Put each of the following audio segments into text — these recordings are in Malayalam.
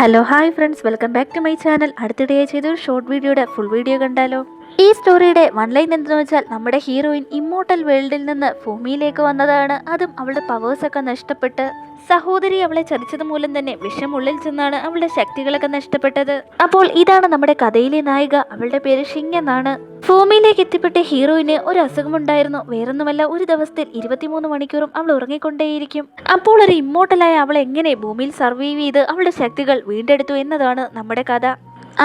Hello hi friends, welcome back to my channel. അടുത്തിടെയായി ചെയ്തൊരു ഷോർട്ട് വീഡിയോയുടെ ഫുൾ വീഡിയോ കണ്ടാലോ? ഈ സ്റ്റോറിയുടെ വൺ ലൈൻ എന്തെന്ന് വെച്ചാൽ, നമ്മുടെ ഹീറോയിൻ ഇമ്മോർട്ടൽ വേൾഡിൽ നിന്ന് ഭൂമിയിലേക്ക് വന്നതാണ്. അതും അവളുടെ പവേഴ്സൊക്കെ നഷ്ടപ്പെട്ട് സഹോദരി അവളെ ചതിച്ചത് മൂലം തന്നെ വിഷമുള്ളിൽ ചെന്നാണ് അവളുടെ ശക്തികളൊക്കെ നഷ്ടപ്പെട്ടത്. അപ്പോൾ ഇതാണ് നമ്മുടെ കഥയിലെ നായിക. അവളുടെ പേര് ഷിങ് എന്നാണ്. ഭൂമിയിലേക്ക് എത്തിപ്പെട്ട ഹീറോയിന് ഒരു അസുഖമുണ്ടായിരുന്നു. വേറൊന്നുമല്ല, ഒരു ദിവസത്തിൽ 23 മണിക്കൂറും അവൾ ഉറങ്ങിക്കൊണ്ടേയിരിക്കും. അപ്പോൾ ഒരു ഇമ്മോർട്ടലായ അവൾ എങ്ങനെ ഭൂമിയിൽ സർവൈവ് ചെയ്ത് അവളുടെ ശക്തികൾ വീണ്ടെടുത്തു എന്നതാണ് നമ്മുടെ കഥ.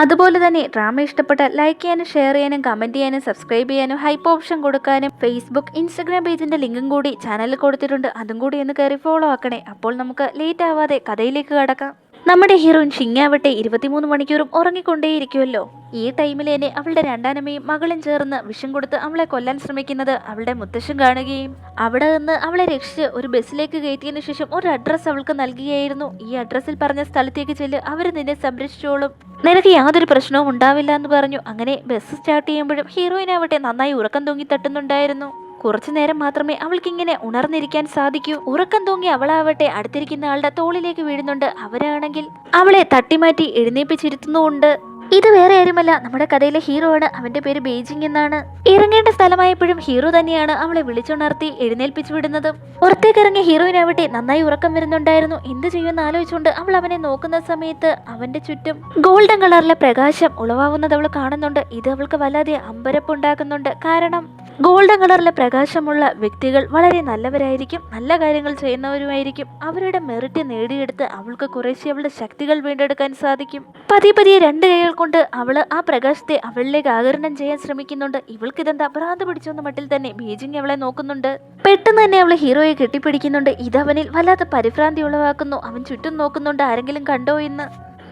അതുപോലെ തന്നെ ഡ്രാമ ഇഷ്ടപ്പെട്ടാൽ ലൈക്ക് ചെയ്യാനും ഷെയർ ചെയ്യാനും കമൻറ്റ് ചെയ്യാനും സബ്സ്ക്രൈബ് ചെയ്യാനും ഹൈപ്പ് ഓപ്ഷൻ കൊടുക്കാനും ഫേസ്ബുക്ക് ഇൻസ്റ്റഗ്രാം പേജിൻ്റെ ലിങ്കും കൂടി ചാനലിൽ കൊടുത്തിട്ടുണ്ട്. അതും കൂടി ഒന്ന് കയറി ഫോളോ ആക്കണേ. അപ്പോൾ നമുക്ക് ലേറ്റ് ആവാതെ കഥയിലേക്ക് കടക്കാം. നമ്മുടെ ഹീറോയിൻ ഷിങ് ആവട്ടെ 23 മണിക്കൂറും ഉറങ്ങിക്കൊണ്ടേയിരിക്കുമല്ലോ. ഈ ടൈമിൽ തന്നെ അവളുടെ രണ്ടാനമ്മയും മകളും ചേർന്ന് വിഷം കൊടുത്ത് അവളെ കൊല്ലാൻ ശ്രമിക്കുന്നത് അവളുടെ മുത്തശ്ശൻ കാണുകയും അവിടെ നിന്ന് അവളെ രക്ഷിച്ച് ഒരു ബസ്സിലേക്ക് കയറ്റിയതിനു ശേഷം ഒരു അഡ്രസ്സ് അവൾക്ക് നൽകുകയായിരുന്നു. ഈ അഡ്രസ്സിൽ പറഞ്ഞ സ്ഥലത്തേക്ക് ചെല്ല്, അവർ നിന്നെ സംരക്ഷിച്ചോളും, നിനക്ക് യാതൊരു പ്രശ്നവും ഉണ്ടാവില്ല എന്ന് പറഞ്ഞു. അങ്ങനെ ബസ് സ്റ്റാർട്ട് ചെയ്യുമ്പോഴും ഹീറോയിൻ ആവട്ടെ നന്നായി ഉറക്കം തൂങ്ങി തട്ടുന്നുണ്ടായിരുന്നു. കുറച്ചു നേരം മാത്രമേ അവൾക്കിങ്ങനെ ഉണർന്നിരിക്കാൻ സാധിക്കൂ. ഉറക്കം തൂങ്ങി അവളാവട്ടെ അടുത്തിരിക്കുന്ന ആളുടെ തോളിലേക്ക് വീഴുന്നുണ്ട്. അവരാണെങ്കിൽ അവളെ തട്ടിമാറ്റി എഴുന്നേപ്പിച്ചിരുത്തുന്നുമുണ്ട്. ഇത് വേറെ ആരുമല്ല, നമ്മുടെ കഥയിലെ ഹീറോ ആണ്. അവന്റെ പേര് ബെയ്ജിങ് എന്നാണ്. ഇറങ്ങേണ്ട സ്ഥലമായപ്പോഴും ഹീറോ തന്നെയാണ് അവളെ വിളിച്ചുണർത്തി എഴുന്നേൽപ്പിച്ചു വിടുന്നത്. പുറത്തേക്ക് ഇറങ്ങിയ ഹീറോയിനാവട്ടെ നന്നായി ഉറക്കം വരുന്നുണ്ടായിരുന്നു. എന്ത് ചെയ്യുമെന്ന് ആലോചിച്ചുകൊണ്ട് അവൾ അവനെ നോക്കുന്ന സമയത്ത് അവന്റെ ചുറ്റും ഗോൾഡൻ കളറിലെ പ്രകാശം ഉളവാകുന്നത് അവൾ കാണുന്നുണ്ട്. ഇത് അവൾക്ക് വല്ലാതെ അമ്പരപ്പുണ്ടാക്കുന്നുണ്ട്. കാരണം ഗോൾഡൻ കളറിലെ പ്രകാശമുള്ള വ്യക്തികൾ വളരെ നല്ലവരായിരിക്കും, നല്ല കാര്യങ്ങൾ ചെയ്യുന്നവരുമായിരിക്കും. അവരുടെ മെറിറ്റ് നേടിയെടുത്ത് അവൾക്ക് കുറേശ്ശെ അവളുടെ ശക്തികൾ വീണ്ടെടുക്കാൻ സാധിക്കും. പതിയെ രണ്ട് കൈകൾ കൊണ്ട് അവള് ആ പ്രകാശത്തെ അവളിലേക്ക് ആകരണം ചെയ്യാൻ ശ്രമിക്കുന്നുണ്ട്. ഇവൾക്കിതെന്താ ഭ്രാന്ത് പിടിച്ചെന്ന മട്ടിൽ തന്നെ ബീജിങ് അവളെ നോക്കുന്നുണ്ട്. പെട്ടെന്ന് തന്നെ അവള് ഹീറോയെ കെട്ടിപ്പിടിക്കുന്നുണ്ട്. ഇതവനിൽ വല്ലാത്ത പരിഭ്രാന്തി ഉളവാക്കുന്നു. അവൻ ചുറ്റും നോക്കുന്നുണ്ട് ആരെങ്കിലും കണ്ടോ എന്ന്.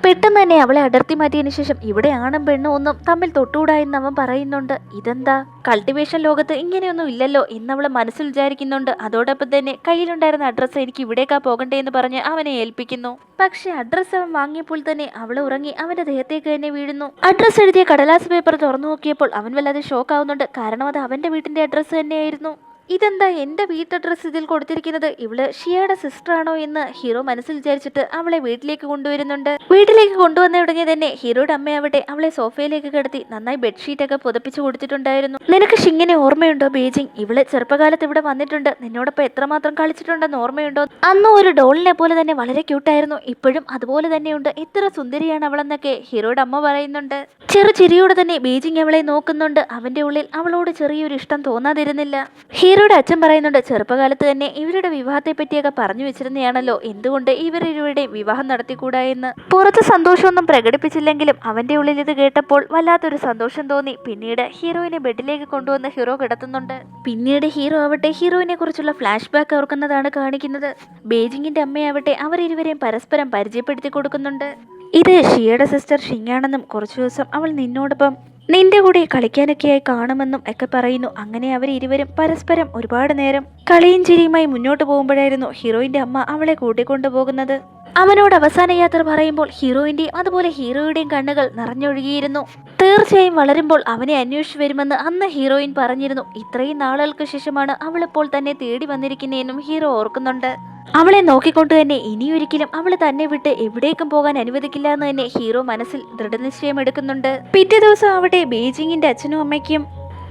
പെട്ടെന്ന് തന്നെ അവളെ അടർത്തി മാറ്റിയതിനു ശേഷം ഇവിടെ ആണും പെണ്ണും ഒന്നും തമ്മിൽ തൊട്ടുകൂടാ എന്ന് അവൻ പറയുന്നുണ്ട്. ഇതെന്താ, കൾട്ടിവേഷൻ ലോകത്ത് ഇങ്ങനെയൊന്നും ഇല്ലല്ലോ എന്നവള് മനസ്സിൽ വിചാരിക്കുന്നുണ്ട്. അതോടൊപ്പം തന്നെ കയ്യിലുണ്ടായിരുന്ന അഡ്രസ്സ് എനിക്ക് ഇവിടേക്കാ പോകണ്ടേ എന്ന് പറഞ്ഞ് അവനെ ഏൽപ്പിക്കുന്നു. പക്ഷെ അഡ്രസ്സ് അവൻ വാങ്ങിയപ്പോൾ തന്നെ അവൾ ഉറങ്ങി അവന്റെ ദേഹത്തേക്ക് തന്നെ വീഴുന്നു. അഡ്രസ്സ് എഴുതിയ കടലാസ് പേപ്പർ തുറന്നു നോക്കിയപ്പോൾ അവൻ വല്ലാതെ ഷോക്ക് ആവുന്നുണ്ട്. കാരണം അത് അവന്റെ വീട്ടിന്റെ അഡ്രസ്സ് തന്നെയായിരുന്നു. ഇതെന്താ എന്റെ വീട്ട് അഡ്രസ് ഇതിൽ കൊടുത്തിരിക്കുന്നത്, ഇവള് ഷിയയുടെ സിസ്റ്റർ ആണോ എന്ന് ഹീറോ മനസ്സിൽ വിചാരിച്ചിട്ട് അവളെ വീട്ടിലേക്ക് കൊണ്ടുവരുന്നുണ്ട്. വീട്ടിലേക്ക് കൊണ്ടുവന്ന ഉടനെ തന്നെ ഹീറോയുടെ അമ്മയാവട്ടെ അവളെ സോഫയിലേക്ക് കിടത്തി നന്നായി ബെഡ്ഷീറ്റ് ഒക്കെ പുതപ്പിച്ചു കൊടുത്തിട്ടുണ്ടായിരുന്നു. നിനക്ക് ഷിങ്ങിനെ ഓർമ്മയുണ്ടോ ബീജിങ്? ഇവള് ചെറുപ്പകാലത്ത് ഇവിടെ വന്നിട്ടുണ്ട്, നിന്നോടൊപ്പം എത്രമാത്രം കളിച്ചിട്ടുണ്ടെന്ന് ഓർമ്മയുണ്ടോ? അന്നും ഒരു ഡോളിനെ പോലെ തന്നെ വളരെ ക്യൂട്ടായിരുന്നു, ഇപ്പോഴും അതുപോലെ തന്നെയുണ്ട്, എത്ര സുന്ദരിയാണ് അവളെന്നൊക്കെ ഹീറോയുടെ അമ്മ പറയുന്നുണ്ട്. ചിരിയോടെ തന്നെ ബീജിങ് അവളെ നോക്കുന്നുണ്ട്. അവന്റെ ഉള്ളിൽ അവളോട് ചെറിയൊരു ഇഷ്ടം തോന്നാതിരുന്നില്ല. ഹീറോയുടെ അച്ഛൻ പറയുന്നുണ്ട്, ചെറുപ്പകാലത്ത് തന്നെ ഇവരുടെ വിവാഹത്തെ പറ്റിയൊക്കെ പറഞ്ഞു വെച്ചിരുന്നതാണല്ലോ, എന്തുകൊണ്ട് ഇവരുടെ വിവാഹം നടത്തിക്കൂടാ എന്ന്. പുറത്ത് സന്തോഷമൊന്നും പ്രകടിപ്പിച്ചില്ലെങ്കിലും അവന്റെ ഉള്ളിൽ ഇത് കേട്ടപ്പോൾ വല്ലാത്തൊരു സന്തോഷം തോന്നി. പിന്നീട് ഹീറോയിനെ ബെഡിലേക്ക് കൊണ്ടുവന്ന് ഹീറോ കിടത്തുന്നുണ്ട്. പിന്നീട് ഹീറോ ആവട്ടെ ഹീറോയിനെ കുറിച്ചുള്ള ഫ്ലാഷ് ബാക്ക് ഓർക്കുന്നതാണ് കാണിക്കുന്നത്. ബീജിങ്ങിന്റെ അമ്മയാവട്ടെ അവർ ഇരുവരെയും പരസ്പരം പരിചയപ്പെടുത്തി കൊടുക്കുന്നുണ്ട്. ഇത് ഷിയയുടെ സിസ്റ്റർ ഷിങ്ങാണെന്നും കുറച്ചു ദിവസം അവൾ നിന്റെ കൂടെ കളിക്കാനൊക്കെയായി കാണുമെന്നും ഒക്കെ പറയുന്നു. അങ്ങനെ അവർ ഇരുവരും പരസ്പരം ഒരുപാട് നേരം കളിയും ചിരിയുമായി മുന്നോട്ട് പോകുമ്പോഴായിരുന്നു ഹീറോയിന്റെ അമ്മ അവളെ കൂട്ടിക്കൊണ്ടു പോകുന്നത്. അവനോട് അവസാന യാത്ര പറയുമ്പോൾ ഹീറോയിന്റെയും അതുപോലെ ഹീറോയുടെയും കണ്ണുകൾ നിറഞ്ഞൊഴുകിയിരുന്നു. തീർച്ചയായും വളരുമ്പോൾ അവനെ അന്വേഷിച്ചു വരുമെന്ന് അന്ന് ഹീറോയിൻ പറഞ്ഞിരുന്നു. ഇത്രയും നാളുകൾക്ക് ശേഷമാണ് അവളിപ്പോൾ തന്നെ തേടി വന്നിരിക്കുന്നതെന്നും ഹീറോ ഓർക്കുന്നുണ്ട്. അവളെ നോക്കിക്കൊണ്ട് തന്നെ ഇനിയൊരിക്കലും അവള് തന്നെ വിട്ട് എവിടേക്കും പോകാൻ അനുവദിക്കില്ല എന്ന് തന്നെ ഹീറോ മനസ്സിൽ ദൃഢനിശ്ചയം എടുക്കുന്നുണ്ട്. പിറ്റേ ദിവസം അവിടെ ബീജിങ്ങിന്റെ അച്ഛനും അമ്മയ്ക്കും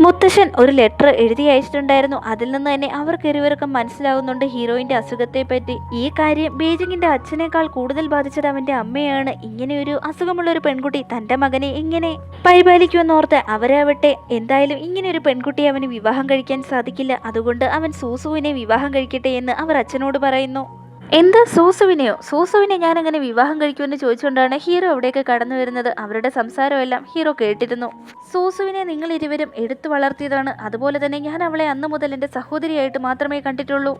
മുത്തശ്ശൻ ഒരു ലെറ്റർ എഴുതി അയച്ചിട്ടുണ്ടായിരുന്നു. അതിൽ നിന്ന് തന്നെ അവർക്ക് ഇരുവർക്കും മനസ്സിലാവുന്നുണ്ട് ഹീറോയിന്റെ അസുഖത്തെ പറ്റി. ഈ കാര്യം ബീജിങ്ങിന്റെ അച്ഛനേക്കാൾ കൂടുതൽ ബാധിച്ചത് അവന്റെ അമ്മയാണ്. ഇങ്ങനെയൊരു അസുഖമുള്ള ഒരു പെൺകുട്ടി തന്റെ മകനെ ഇങ്ങനെ പരിപാലിക്കുമെന്നോർത്ത് അവരാവട്ടെ എന്തായാലും ഇങ്ങനെ ഒരു പെൺകുട്ടിയെ അവന് വിവാഹം കഴിക്കാൻ സാധിക്കില്ല, അതുകൊണ്ട് അവൻ സൂസുവിനെ വിവാഹം കഴിക്കട്ടെ എന്ന് അവർ അച്ഛനോട് പറയുന്നു. എന്ത്, സൂസുവിനെ ഞാൻ അങ്ങനെ വിവാഹം കഴിക്കുമെന്ന് ചോദിച്ചുകൊണ്ടാണ് ഹീറോ അവിടേക്ക് കടന്നു വരുന്നത്. അവരുടെ സംസാരമെല്ലാം ഹീറോ കേട്ടിരുന്നു. സൂസുവിനെ നിങ്ങൾ ഇരുവരും എടുത്തു വളർത്തിയതാണ്, അതുപോലെ തന്നെ ഞാൻ അവളെ അന്നു മുതൽ എൻ്റെ സഹോദരിയായിട്ട് മാത്രമേ കണ്ടിട്ടുള്ളൂ.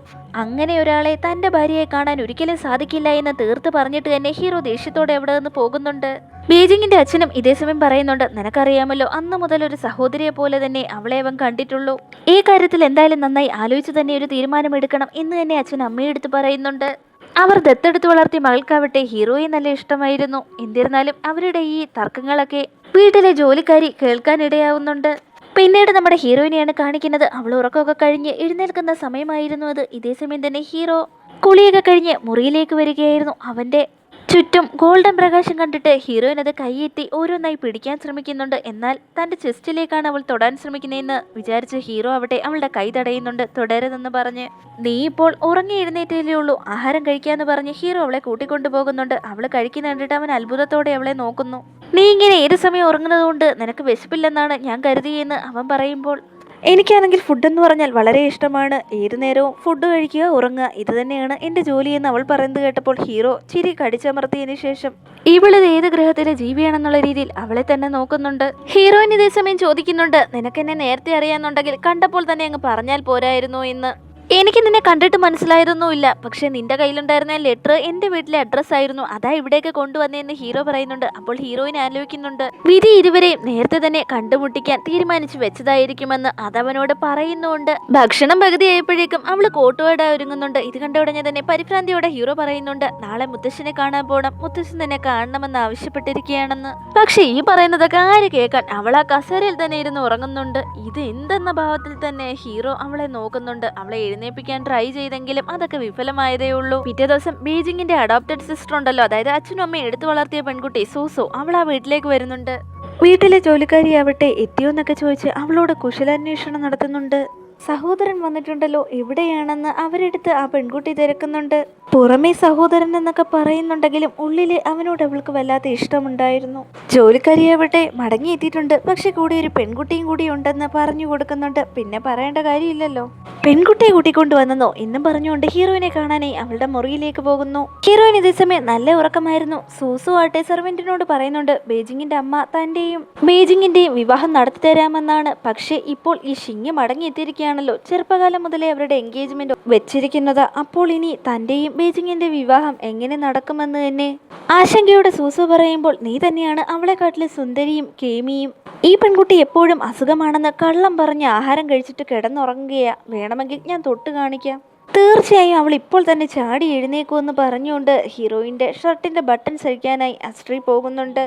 അങ്ങനെ ഒരാളെ തൻ്റെ ഭാര്യയെ കാണാൻ ഒരിക്കലും സാധിക്കില്ല എന്ന് തീർത്ത് പറഞ്ഞിട്ട് തന്നെ ഹീറോ ദേഷ്യത്തോടെ അവിടെ നിന്ന് പോകുന്നുണ്ട്. ബീജിങ്ങിന്റെ അച്ഛനും ഇതേസമയം പറയുന്നുണ്ട്, നിനക്കറിയാമല്ലോ അന്ന് മുതൽ ഒരു സഹോദരിയെ പോലെ തന്നെ അവളെ അവൻ കണ്ടിട്ടുള്ളൂ. ഈ കാര്യത്തിൽ എന്തായാലും നന്നായി ആലോചിച്ച് തന്നെ ഒരു തീരുമാനമെടുക്കണം എന്ന് തന്നെ അച്ഛൻ അമ്മയെടുത്ത് പറയുന്നുണ്ട്. അവർ ദത്തെടുത്ത് വളർത്തിയ മകൾക്കാവട്ടെ ഹീറോയെ നല്ല ഇഷ്ടമായിരുന്നു. എന്നിരുന്നാലും അവരുടെ ഈ തർക്കങ്ങളൊക്കെ വീട്ടിലെ ജോലിക്കാരി കേൾക്കാനിടയാവുന്നുണ്ട്. പിന്നീട് നമ്മുടെ ഹീറോയിനെയാണ് കാണിക്കുന്നത്. അവൾ ഉറക്കമൊക്കെ കഴിഞ്ഞ് എഴുന്നേൽക്കുന്ന സമയമായിരുന്നു അത്. ഇതേസമയം തന്നെ ഹീറോ കുളിയൊക്കെ കഴിഞ്ഞ് മുറിയിലേക്ക് വരികയായിരുന്നു. അവന്റെ ചുറ്റും ഗോൾഡൻ പ്രകാശം കണ്ടിട്ട് ഹീറോയിൻ അത് കൈയെത്തി ഓരോന്നായി പിടിക്കാൻ ശ്രമിക്കുന്നുണ്ട്. എന്നാൽ തന്റെ ചെസ്റ്റിലേക്കാണ് അവൾ തൊടാൻ ശ്രമിക്കുന്നതെന്ന് വിചാരിച്ച് ഹീറോ അവിടെ അവളുടെ കൈ തടയുന്നുണ്ട്. തുടരുതെന്ന് പറഞ്ഞ്. നീ ഇപ്പോൾ ഉറങ്ങി എഴുന്നേറ്റേ ഉള്ളൂ, ആഹാരം കഴിക്കാന്ന് പറഞ്ഞ് ഹീറോ അവളെ കൂട്ടിക്കൊണ്ടു പോകുന്നുണ്ട്. അവള് കഴിക്കുന്ന കണ്ടിട്ട് അവൻ അത്ഭുതത്തോടെ അവളെ നോക്കുന്നു. നീ ഇങ്ങനെ ഏത് സമയം ഉറങ്ങുന്നത് കൊണ്ട് നിനക്ക് വിശപ്പില്ലെന്നാണ് ഞാൻ കരുതിയെന്ന് അവൻ പറയുമ്പോൾ, എനിക്കാണെങ്കിൽ ഫുഡ് എന്ന് പറഞ്ഞാൽ വളരെ ഇഷ്ടമാണ്. ഏതു നേരവും ഫുഡ് കഴിക്കുക, ഉറങ്ങുക, ഇത് തന്നെയാണ് എൻ്റെ ജോലിയെന്ന് അവൾ പറയുന്നത് കേട്ടപ്പോൾ ഹീറോ ചിരി കടിച്ചമർത്തിയതിനു ശേഷം ഇവളിത് ഏത് ഗ്രഹത്തിലെ ജീവിയാണെന്നുള്ള രീതിയിൽ അവളെ തന്നെ നോക്കുന്നുണ്ട്. ഹീറോയിൻ ഇതേ സമയം ചോദിക്കുന്നുണ്ട്, നിനക്കെന്നെ നേരത്തെ അറിയാന്നുണ്ടെങ്കിൽ കണ്ടപ്പോൾ തന്നെ അങ്ങ് പറഞ്ഞാൽ പോരായിരുന്നോ എന്ന്. എനിക്ക് നിന്നെ കണ്ടിട്ട് മനസ്സിലായതൊന്നുമില്ല, പക്ഷെ നിന്റെ കയ്യിലുണ്ടായിരുന്ന ലെറ്റർ എൻ്റെ വീട്ടിലെ അഡ്രസ് ആയിരുന്നു, അതാ ഇവിടേക്ക് കൊണ്ടുവന്നതെന്ന് ഹീറോ പറയുന്നുണ്ട്. അപ്പോൾ ഹീറോയിൻ ആലോചിക്കുന്നുണ്ട്, വിധി ഇരുവരെയും നേരത്തെ തന്നെ കണ്ടുമുട്ടിക്കാൻ തീരുമാനിച്ചു വെച്ചതായിരിക്കുമെന്ന് അതവനോട് പറയുന്നുണ്ട്. ഭക്ഷണം പകുതി ആയപ്പോഴേക്കും അവള് കോട്ടുവാട ഒരുങ്ങുന്നുണ്ട്. ഇത് കണ്ട ഉടനെ തന്നെ പരിഭ്രാന്തിയോടെ ഹീറോ പറയുന്നുണ്ട്, നാളെ മുത്തശ്ശനെ കാണാൻ പോകണം, മുത്തശ്ശൻ തന്നെ കാണണമെന്ന് ആവശ്യപ്പെട്ടിരിക്കുകയാണെന്ന്. പക്ഷെ ഈ പറയുന്നതൊക്കെ ആര് കേൾക്കാൻ, അവൾ ആ കസേരയിൽ തന്നെ ഇരുന്ന് ഉറങ്ങുന്നുണ്ട്. ഇത് എന്തെന്ന ഭാവത്തിൽ തന്നെ ഹീറോ അവളെ നോക്കുന്നുണ്ട്. അവളെ എഴുന്നേൽപ്പിക്കാൻ ട്രൈ ചെയ്തെങ്കിലും അതൊക്കെ വിഫലമായതേ ഉള്ളൂ. പിറ്റേ ദിവസം ബീജിങ്ങിന്റെ അഡോപ്റ്റഡ് സിസ്റ്റർ ഉണ്ടല്ലോ, അതായത് അച്ഛനും അമ്മയും എടുത്തു വളർത്തിയ പെൺകുട്ടി സൂസു, അവൾ ആ വീട്ടിലേക്ക് വരുന്നുണ്ട്. വീട്ടിലെ ജോലിക്കാരിയാവട്ടെ എത്തിയോന്നൊക്കെ ചോദിച്ച് അവളോട് കുശലാന്വേഷണം നടത്തുന്നുണ്ട്. സഹോദരൻ വന്നിട്ടുണ്ടല്ലോ, എവിടെയാണെന്ന് അവരെടുത്ത് ആ പെൺകുട്ടി തിരക്കുന്നുണ്ട്. പുറമേ സഹോദരൻ എന്നൊക്കെ പറയുന്നുണ്ടെങ്കിലും ഉള്ളില് അവനോട് അവൾക്ക് വല്ലാത്ത ഇഷ്ടമുണ്ടായിരുന്നു. ജോലിക്കാരിയാവട്ടെ മടങ്ങിയെത്തിയിട്ടുണ്ട്, പക്ഷെ കൂടി ഒരു പെൺകുട്ടിയും കൂടി ഉണ്ടെന്ന് പറഞ്ഞു കൊടുക്കുന്നുണ്ട്. പിന്നെ പറയേണ്ട കാര്യമില്ലല്ലോ, പെൺകുട്ടിയെ കൂട്ടിക്കൊണ്ട് വന്നെന്നോ എന്നും പറഞ്ഞുകൊണ്ട് ഹീറോയിനെ കാണാനായി അവളുടെ മുറിയിലേക്ക് പോകുന്നു. ഹീറോയിൻ ഇതേസമയം നല്ല ഉറക്കമായിരുന്നു. സൂസു ആട്ടെ സെർവന്റിനോട് പറയുന്നുണ്ട്, ബീജിങ്ങിന്റെ അമ്മ ബീജിങ്ങിന്റെയും വിവാഹം നടത്തി തരാമെന്നാണ്. പക്ഷെ ഇപ്പോൾ ഈ ഷിങ് മടങ്ങിയെത്തിയിരിക്കുകയാണല്ലോ, ചെറുപ്പകാലം മുതലേ അവരുടെ എൻഗേജ്മെന്റ് വെച്ചിരിക്കുന്നത്. അപ്പോൾ ഇനി തന്റെയും ബീജിങ്ങിന്റെ വിവാഹം എങ്ങനെ നടക്കുമെന്ന് തന്നെ ആശങ്കയോടെ സൂസു പറയുമ്പോൾ, നീ തന്നെയാണ് അവളെക്കാട്ടിലെ സുന്ദരിയും കേമിയും. ഈ പെൺകുട്ടി എപ്പോഴും അസുഖമാണെന്ന് കള്ളം പറഞ്ഞ് ആഹാരം കഴിച്ചിട്ട് കിടന്നുറങ്ങുകയാ, വേണമെങ്കിൽ ഞാൻ തൊട്ട് കാണിക്കാം. തീർച്ചയായും അവൾ ഇപ്പോൾ തന്നെ ചാടി എഴുന്നേക്കുമെന്ന് പറഞ്ഞുകൊണ്ട് ഹീറോയിന്റെ ഷർട്ടിന്റെ ബട്ടൺ സഹിക്കാനായി അസ്ട്രി പോകുന്നുണ്ട്.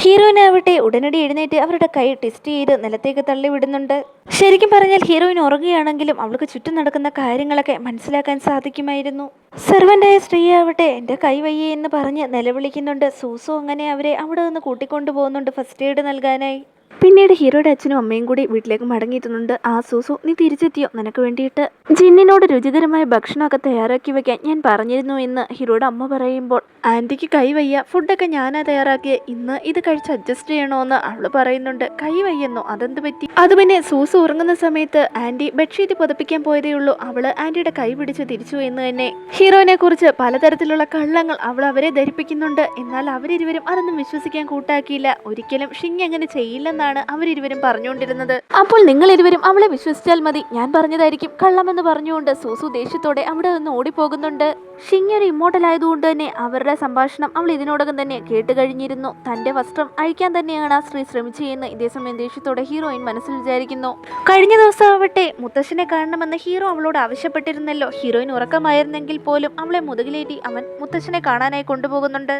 ഹീറോയിനാവട്ടെ ഉടനടി എഴുന്നേറ്റ് അവരുടെ കൈ ടെസ്റ്റ് ചെയ്ത് നിലത്തേക്ക് തള്ളിവിടുന്നുണ്ട്. ശരിക്കും പറഞ്ഞാൽ ഹീറോയിൻ ഉറങ്ങുകയാണെങ്കിലും അവൾക്ക് ചുറ്റും നടക്കുന്ന കാര്യങ്ങളൊക്കെ മനസ്സിലാക്കാൻ സാധിക്കുമായിരുന്നു. സെർവന്റായ സ്ത്രീയാവട്ടെ എൻ്റെ കൈ വയ്യേ എന്ന് പറഞ്ഞ് നിലവിളിക്കുന്നുണ്ട്. സൂസു അങ്ങനെ അവരെ അവിടെ നിന്ന് കൂട്ടിക്കൊണ്ടു പോകുന്നുണ്ട് ഫസ്റ്റ് എയ്ഡ് നൽകാനായി. പിന്നീട് ഹീറോയുടെ അച്ഛനും അമ്മയും കൂടി വീട്ടിലേക്ക് മടങ്ങിയെത്തുന്നുണ്ട്. ആ സൂസു, നീ തിരിച്ചെത്തിയോ? നിനക്ക് വേണ്ടിയിട്ട് ജിന്നിനോട് രുചികരമായ ഭക്ഷണമൊക്കെ തയ്യാറാക്കി വെക്കാൻ ഞാൻ പറഞ്ഞിരുന്നു എന്ന് ഹീറോയുടെ അമ്മ പറയുമ്പോൾ, ആൻറ്റിക്ക് കൈ വയ്യ, ഫുഡൊക്കെ ഞാനാ തയ്യാറാക്കിയത്, ഇന്ന് ഇത് കഴിച്ച് അഡ്ജസ്റ്റ് ചെയ്യണോന്ന് അവള് പറയുന്നുണ്ട്. കൈ വയ്യെന്നോ, അതെന്ത് പറ്റി? അത് പിന്നെ സൂസു ഉറങ്ങുന്ന സമയത്ത് ആൻറ്റി ബെഡ്ഷീറ്റ് പുതപ്പിക്കാൻ പോയതേ ഉള്ളൂ, അവള് ആൻറ്റിയുടെ കൈ പിടിച്ച് തിരിച്ചു എന്ന് തന്നെ ഹീറോയിനെ കുറിച്ച് പലതരത്തിലുള്ള കള്ളങ്ങൾ അവൾ അവരെ ധരിപ്പിക്കുന്നുണ്ട്. എന്നാൽ അവരിരുവരും അതൊന്നും വിശ്വസിക്കാൻ കൂട്ടാക്കിയില്ല. ഒരിക്കലും ഷിങ് അങ്ങനെ ചെയ്യില്ലെന്നാണ് അവരിരുവരും പറഞ്ഞുകൊണ്ടിരുന്നത്. അപ്പോൾ നിങ്ങൾ ഇരുവരും അവളെ വിശ്വസിച്ചാൽ മതി, ഞാൻ പറഞ്ഞതായിരിക്കും കള്ളമെന്ന് പറഞ്ഞുകൊണ്ട് സൂസു ദേഷ്യത്തോടെ അവിടെ നിന്ന് ഓടിപ്പോകുന്നുണ്ട്. ഷിങ് ഒരു ഇമ്മോർട്ടൽ ആയതുകൊണ്ട് തന്നെ അവരുടെ സംഭാഷണം അവൾ ഇതിനോടകം തന്നെ കേട്ട് കഴിഞ്ഞിരുന്നു. തന്റെ വസ്ത്രം അഴിക്കാൻ തന്നെയാണ് ആ സ്ത്രീ ശ്രമിച്ചതെന്ന് ഇതേസമയം ദേഷ്യത്തോടെ ഹീറോയിൻ മനസ്സിൽ വിചാരിക്കുന്നു. കഴിഞ്ഞ ദിവസം ആവട്ടെ മുത്തശ്ശനെ കാണണമെന്ന് ഹീറോ അവളോട് ആവശ്യപ്പെട്ടിരുന്നല്ലോ. ഹീറോയിൻ ഉറക്കമായിരുന്നെങ്കിൽ പോലും അവളെ മുതുകിലേറ്റി അവൻ മുത്തശ്ശനെ കാണാനായി കൊണ്ടുപോകുന്നുണ്ട്.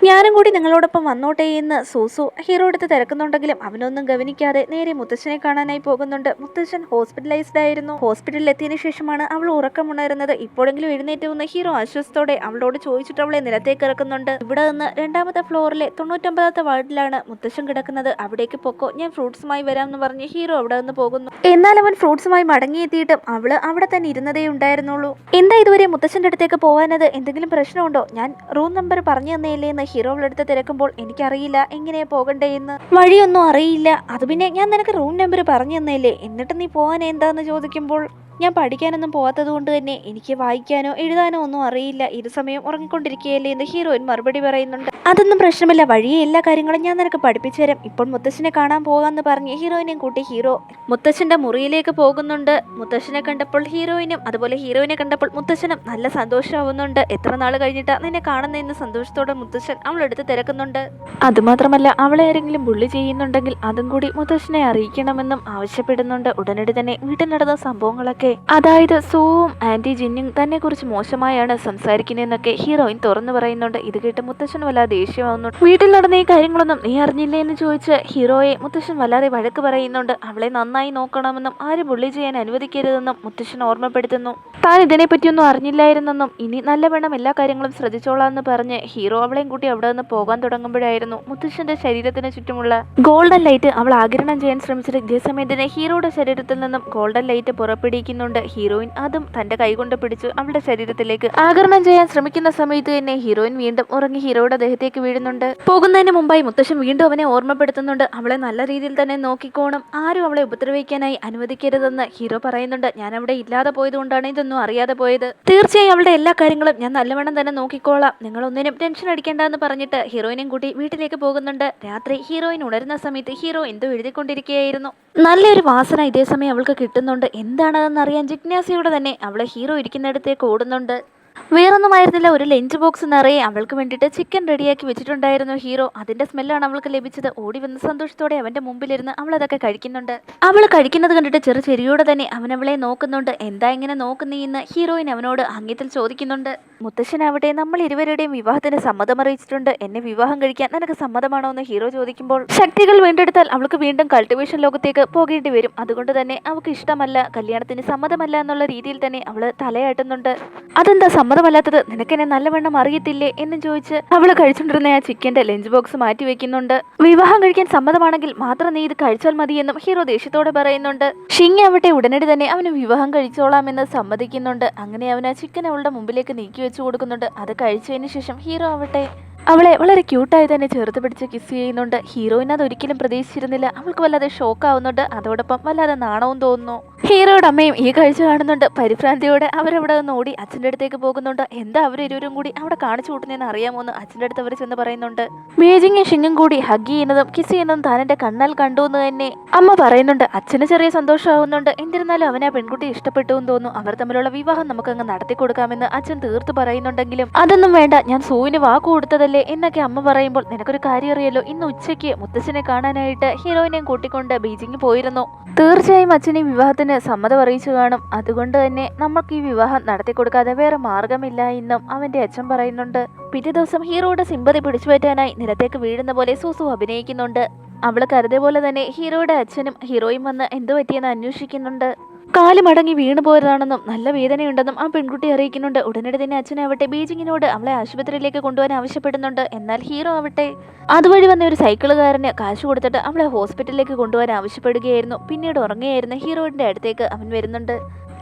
ഞാനും കൂടി നിങ്ങളോടൊപ്പം വന്നോട്ടെ എന്ന് സൂസു ഹീറോ എടുത്ത് തിരക്കുന്നുണ്ടെങ്കിലും അവനൊന്നും ഗവനിക്കാതെ നേരെ മുത്തശ്ശനെ കാണാനായി പോകുന്നുണ്ട്. മുത്തശ്ശൻ ഹോസ്പിറ്റലൈസ്ഡ് ആയിരുന്നു. ഹോസ്പിറ്റലിൽ എത്തിയതിനു ശേഷമാണ് അവൾ ഉറക്കമുണരുന്നത്. ഇപ്പോഴെങ്കിലും എഴുന്നേറ്റ് വന്ന ഹീറോ ആശ്വാസത്തോടെ അവളോട് ചോദിച്ചിട്ട് അവളെ നിലത്തേക്ക് ഇറക്കുന്നുണ്ട്. ഇവിടെ നിന്ന് 2ാമത്തെ ഫ്ലോറിലെ 99ാമത്തെ വാർഡിലാണ് മുത്തശ്ശൻ കിടക്കുന്നത്, അവിടേക്ക് പൊക്കോ, ഞാൻ ഫ്രൂട്ട്സുമായി വരാമെന്ന് പറഞ്ഞ് ഹീറോ അവിടെ നിന്ന് പോകുന്നു. എന്നാൽ അവൻ ഫ്രൂട്ട്സുമായി മടങ്ങിയെത്തിയിട്ടും അവള് അവിടെ തന്നെ ഇരുന്നതേ ഉണ്ടായിരുന്നുള്ളൂ. എന്താ ഇതുവരെ മുത്തശ്ശന്റെ അടുത്തേക്ക് പോകാനത്? എന്തെങ്കിലും പ്രശ്നമുണ്ടോ? ഞാൻ റൂം നമ്പർ പറഞ്ഞു തന്നേയില്ലേ എന്ന് ഹീറോ അവളെടുത്ത് തിരക്കുമ്പോൾ, എനിക്കറിയില്ല എങ്ങനെയാ പോകണ്ടേ എന്ന്, വഴിയൊന്നും അറിയില്ല. അത് പിന്നെ ഞാൻ നിനക്ക് റൂം നമ്പർ പറഞ്ഞു തന്നേല്ലേ, എന്നിട്ട് നീ പോകാൻ എന്താന്ന് ചോദിക്കുമ്പോൾ, ഞാൻ പഠിക്കാനൊന്നും പോകാത്തത് കൊണ്ട് തന്നെ എനിക്ക് വായിക്കാനോ എഴുതാനോ ഒന്നും അറിയില്ല, ഇത് സമയം ഉറങ്ങിക്കൊണ്ടിരിക്കുകയല്ലേ എന്ന് ഹീറോയിൻ മറുപടി പറയുന്നുണ്ട്. അതൊന്നും പ്രശ്നമില്ല, വഴിയെ എല്ലാ കാര്യങ്ങളും ഞാൻ നിനക്ക് പഠിപ്പിച്ചു തരാം. ഇപ്പോൾ മുത്തശ്ശനെ കാണാൻ പോകാമെന്ന് പറഞ്ഞ് ഹീറോയിനെയും കൂട്ടി ഹീറോ മുത്തശ്ശന്റെ മുറിയിലേക്ക് പോകുന്നുണ്ട്. മുത്തശ്ശനെ കണ്ടപ്പോൾ ഹീറോയിനും അതുപോലെ ഹീറോയിനെ കണ്ടപ്പോൾ മുത്തശ്ശനും നല്ല സന്തോഷമാവുന്നുണ്ട്. എത്ര നാൾ കഴിഞ്ഞിട്ടാ നിന്നെ കാണുന്നതെന്ന് സന്തോഷത്തോടെ മുത്തശ്ശൻ അവളെടുത്ത് തിരക്കുന്നുണ്ട്. അതുമാത്രമല്ല അവളെ ആരെങ്കിലും ബുള്ളി ചെയ്യുന്നുണ്ടെങ്കിൽ അതും കൂടി മുത്തശ്ശനെ അറിയിക്കണമെന്നും ആവശ്യപ്പെടുന്നുണ്ട്. ഉടനടി തന്നെ വീട്ടിൽ നടന്ന സംഭവങ്ങളൊക്കെ കാര്യങ്ങളൊക്കെ. അതായത് സൂവും ആന്റി ജിന്നും തന്നെ കുറിച്ച് മോശമായാണ് സംസാരിക്കുന്നതെന്നൊക്കെ ഹീറോയിൻ തുറന്നു പറയുന്നുണ്ട്. ഇത് കേട്ട് മുത്തശ്ശൻ വല്ലാതെ ദേഷ്യമാവുന്നു. വീട്ടിൽ നടന്ന ഈ കാര്യങ്ങളൊന്നും നീ അറിഞ്ഞില്ലേ എന്ന് ചോദിച്ച് ഹീറോയെ മുത്തശ്ശൻ വല്ലാതെ വഴക്ക് പറയുന്നുണ്ട്. അവളെ നന്നായി നോക്കണമെന്നും ആരും ബുള്ളി ചെയ്യാൻ അനുവദിക്കരുതെന്നും മുത്തശ്ശൻ ഓർമ്മപ്പെടുത്തുന്നു. താൻ ഇതിനെപ്പറ്റിയൊന്നും അറിഞ്ഞില്ലായിരുന്നെന്നും ഇനി നല്ലവണ്ണം എല്ലാ കാര്യങ്ങളും ശ്രദ്ധിച്ചോളാം പറഞ്ഞ് ഹീറോ അവളെയും കൂട്ടി അവിടെ നിന്ന് പോകാൻ തുടങ്ങുമ്പോഴായിരുന്നു മുത്തശ്ശന്റെ ശരീരത്തിന് ചുറ്റുമുള്ള ഗോൾഡൻ ലൈറ്റ് അവൾ ആഗിരണം ചെയ്യാൻ ശ്രമിച്ചത്. ഇതേസമയം തന്നെ ഹീറോയുടെ ശരീരത്തിൽ നിന്നും ഗോൾഡൻ ലൈറ്റ് പുറപ്പെടുവിക്കുന്നുണ്ട്. ഹീറോയിൻ അതും തന്റെ കൈകൊണ്ട് പിടിച്ച് അവളുടെ ശരീരത്തിലേക്ക് ആഗിരണം ചെയ്യാൻ ശ്രമിക്കുന്ന സമയത്ത് തന്നെ ഹീറോയിൻ വീണ്ടും ഉറങ്ങി ഹീറോയുടെ ദേഹത്തേക്ക് വീഴുന്നുണ്ട്. പോകുന്നതിന് മുമ്പായി മുത്തശ്ശൻ വീണ്ടും അവനെ ഓർമ്മപ്പെടുത്തുന്നുണ്ട്. അവളെ നല്ല രീതിയിൽ തന്നെ നോക്കിക്കോണം, ആരും അവളെ ഉപദ്രവിക്കാനായി അനുവദിക്കരുതെന്ന് ഹീറോ പറയുന്നുണ്ട്. ഞാൻ അവിടെ ഇല്ലാതെ പോയതുകൊണ്ടാണ് ഇതൊന്നും അറിയാതെ പോയത്. തീർച്ചയായും അവളുടെ എല്ലാ കാര്യങ്ങളും ഞാൻ നല്ലവണ്ണം തന്നെ നോക്കിക്കോളാം, നിങ്ങളൊന്നിനും ടെൻഷൻ അടിക്കേണ്ടെന്ന് പറഞ്ഞിട്ട് ഹീറോയിനും കൂട്ടി വീട്ടിലേക്ക് പോകുന്നുണ്ട്. രാത്രി ഹീറോയിൻ ഉണരുന്ന സമയത്ത് ഹീറോ എന്തോ എഴുതിക്കൊണ്ടിരിക്കുകയായിരുന്നു. നല്ലൊരു വാസന ഇതേസമയം അവൾക്ക് കിട്ടുന്നുണ്ട്. എന്താണതെന്ന് അറിയാൻ ജിജ്ഞാസയോടെ തന്നെ അവളെ ഹീറോ ഇരിക്കുന്നിടത്തേക്ക് ഓടുന്നുണ്ട്. വേറൊന്നുമായിരുന്നില്ല, ഒരു ലഞ്ച് ബോക്സ് നിറയെ അവൾക്ക് വേണ്ടിയിട്ട് ചിക്കൻ റെഡിയാക്കി വെച്ചിട്ടുണ്ടായിരുന്നു ഹീറോ. അതിന്റെ സ്മെല്ലാണ് അവൾക്ക് ലഭിച്ചത്. ഓടി വന്ന സന്തോഷത്തോടെ അവന്റെ മുമ്പിലിരുന്ന് അവൾ അതൊക്കെ കഴിക്കുന്നുണ്ട്. അവൾ കഴിക്കുന്നത് കണ്ടിട്ട് ചെറിയോടെ തന്നെ അവൻ അവളെ നോക്കുന്നുണ്ട്. എന്താ ഇങ്ങനെ നോക്കുന്നീന്ന് ഹീറോയിൻ അവനോട് ആംഗ്യത്തിൽ ചോദിക്കുന്നുണ്ട്. മുത്തശ്ശനാവട്ടെ നമ്മൾ ഇരുവരുടെയും വിവാഹത്തിന് സമ്മതം അറിയിച്ചിട്ടുണ്ട്, എന്നെ വിവാഹം കഴിക്കാൻ നിനക്ക് സമ്മതമാണോ എന്ന് ഹീറോ ചോദിക്കുമ്പോൾ ശക്തികൾ വീണ്ടെടുത്താൽ അവൾക്ക് വീണ്ടും കൾട്ടിവേഷൻ ലോകത്തേക്ക് പോകേണ്ടി വരും, അതുകൊണ്ട് തന്നെ അവൾക്ക് ഇഷ്ടമല്ല, കല്യാണത്തിന് സമ്മതമല്ല എന്നുള്ള രീതിയിൽ തന്നെ അവള് തലയാട്ടുന്നുണ്ട്. അതെന്താ സമ്മതമല്ലാത്തത്, നിനക്കെന്നെ നല്ലവണ്ണം അറിയത്തില്ലേ എന്ന് ചോദിച്ച് അവള് കഴിച്ചുകൊണ്ടിരുന്ന ആ ചിക്കന്റെ ലഞ്ച് ബോക്സ് മാറ്റി വെക്കുന്നുണ്ട്. വിവാഹം കഴിക്കാൻ സമ്മതമാണെങ്കിൽ മാത്രം നീ ഇത് കഴിച്ചാൽ മതിയെന്നും ഹീറോ ദേഷ്യത്തോടെ പറയുന്നുണ്ട്. ഷിങ് ആവട്ടെ ഉടനടി തന്നെ അവന് വിവാഹം കഴിച്ചോളാമെന്ന് സമ്മതിക്കുന്നുണ്ട്. അങ്ങനെ അവൻ ആ ചിക്കൻ അവളുടെ മുമ്പിലേക്ക് നീക്കി വെച്ചു കൊടുക്കുന്നുണ്ട്. അത് കഴിച്ചതിന് ശേഷം ഹീറോ ആവട്ടെ അവളെ വളരെ ക്യൂട്ടായി തന്നെ ചേർത്ത് പിടിച്ച് കിസ് ചെയ്യുന്നുണ്ട്. ഹീറോയിൻ അതൊരിക്കലും പ്രതീക്ഷിച്ചിരുന്നില്ല. അവൾക്ക് വല്ലാതെ ഷോക്ക് ആവുന്നുണ്ട്. അതോടൊപ്പം വല്ലാതെ നാണവും തോന്നുന്നു. ഹീറോയുടെ അമ്മയും ഈ കാഴ്ച കാണുന്നുണ്ട്. പരിഭ്രാന്തിയോടെ അവരവിടെ നിന്ന് ഓടി അച്ഛൻ്റെ അടുത്തേക്ക് പോകുന്നുണ്ട്. എന്താ അവരിരുവരും കൂടി അവിടെ കാണിച്ചു കൂട്ടുന്നതെന്ന് അറിയാമോന്ന് അച്ഛൻ്റെ അടുത്ത് അവർ ചെന്ന് പറയുന്നുണ്ട്. ബീജിങ്ങും ഷിങ്ങും കൂടി ഹഗ് ചെയ്യുന്നതും കിസ് ചെയ്യുന്നതും താൻ എന്റെ കണ്ണാൽ കണ്ടു എന്ന് തന്നെ അമ്മ പറയുന്നുണ്ട്. അച്ഛന് ചെറിയ സന്തോഷമാവുന്നുണ്ട്. എന്നിരുന്നാലും അവനെ ആ പെൺകുട്ടി ഇഷ്ടപ്പെട്ടു എന്ന് തോന്നുന്നു. അവർ തമ്മിലുള്ള വിവാഹം നമുക്കങ്ങ് നടത്തി കൊടുക്കാമെന്ന് അച്ഛൻ തീർത്ത് പറയുന്നുണ്ടെങ്കിലും അതൊന്നും വേണ്ട, ഞാൻ സൂവിന് വാക്ക് കൊടുത്തതല്ലേ എന്നൊക്കെ അമ്മ പറയുമ്പോൾ നിനക്കൊരു കാര്യം അറിയല്ലോ, ഇന്ന് ഉച്ചയ്ക്ക് മുത്തച്ഛനെ കാണാനായിട്ട് ഹീറോയിനെയും കൂട്ടിക്കൊണ്ട് ബീജിംഗ് പോയിരുന്നു. തീർച്ചയായും അച്ഛൻ ഈ വിവാഹത്തിന് സമ്മതം അറിയിച്ചു കാണും. അതുകൊണ്ട് തന്നെ നമുക്ക് ഈ വിവാഹം നടത്തി കൊടുക്കാതെ വേറെ മാർഗമില്ല എന്നും അവന്റെ അച്ഛൻ പറയുന്നുണ്ട്. പിറ്റേ ദിവസം ഹീറോയുടെ സിമ്പതി പിടിച്ചുപറ്റാനായി നിലത്തേക്ക് വീഴുന്ന പോലെ സൂസു അഭിനയിക്കുന്നുണ്ട്. അവള് കരുതിയ പോലെ തന്നെ ഹീറോയുടെ അച്ഛനും ഹീറോയും വന്ന് എന്തു പറ്റിയെന്ന് അന്വേഷിക്കുന്നുണ്ട്. കാല് മടങ്ങി വീണു പോയതാണെന്നും നല്ല വേദനയുണ്ടെന്നും ആ പെൺകുട്ടി അറിയിക്കുന്നുണ്ട്. ഉടനടി തന്നെ അച്ഛനാവട്ടെ ബീജിങ്ങിനോട് അവളെ ആശുപത്രിയിലേക്ക് കൊണ്ടുപോകാൻ ആവശ്യപ്പെടുന്നുണ്ട്. എന്നാൽ ഹീറോ ആവട്ടെ അതുവഴി വന്ന ഒരു സൈക്കിളുകാരന് കാശ് കൊടുത്തിട്ട് അവളെ ഹോസ്പിറ്റലിലേക്ക് കൊണ്ടുപോകാൻ ആവശ്യപ്പെടുകയായിരുന്നു. പിന്നീട് ഉറങ്ങുകയായിരുന്ന ഹീറോയിന്റെ അടുത്തേക്ക് അവൻ വരുന്നുണ്ട്.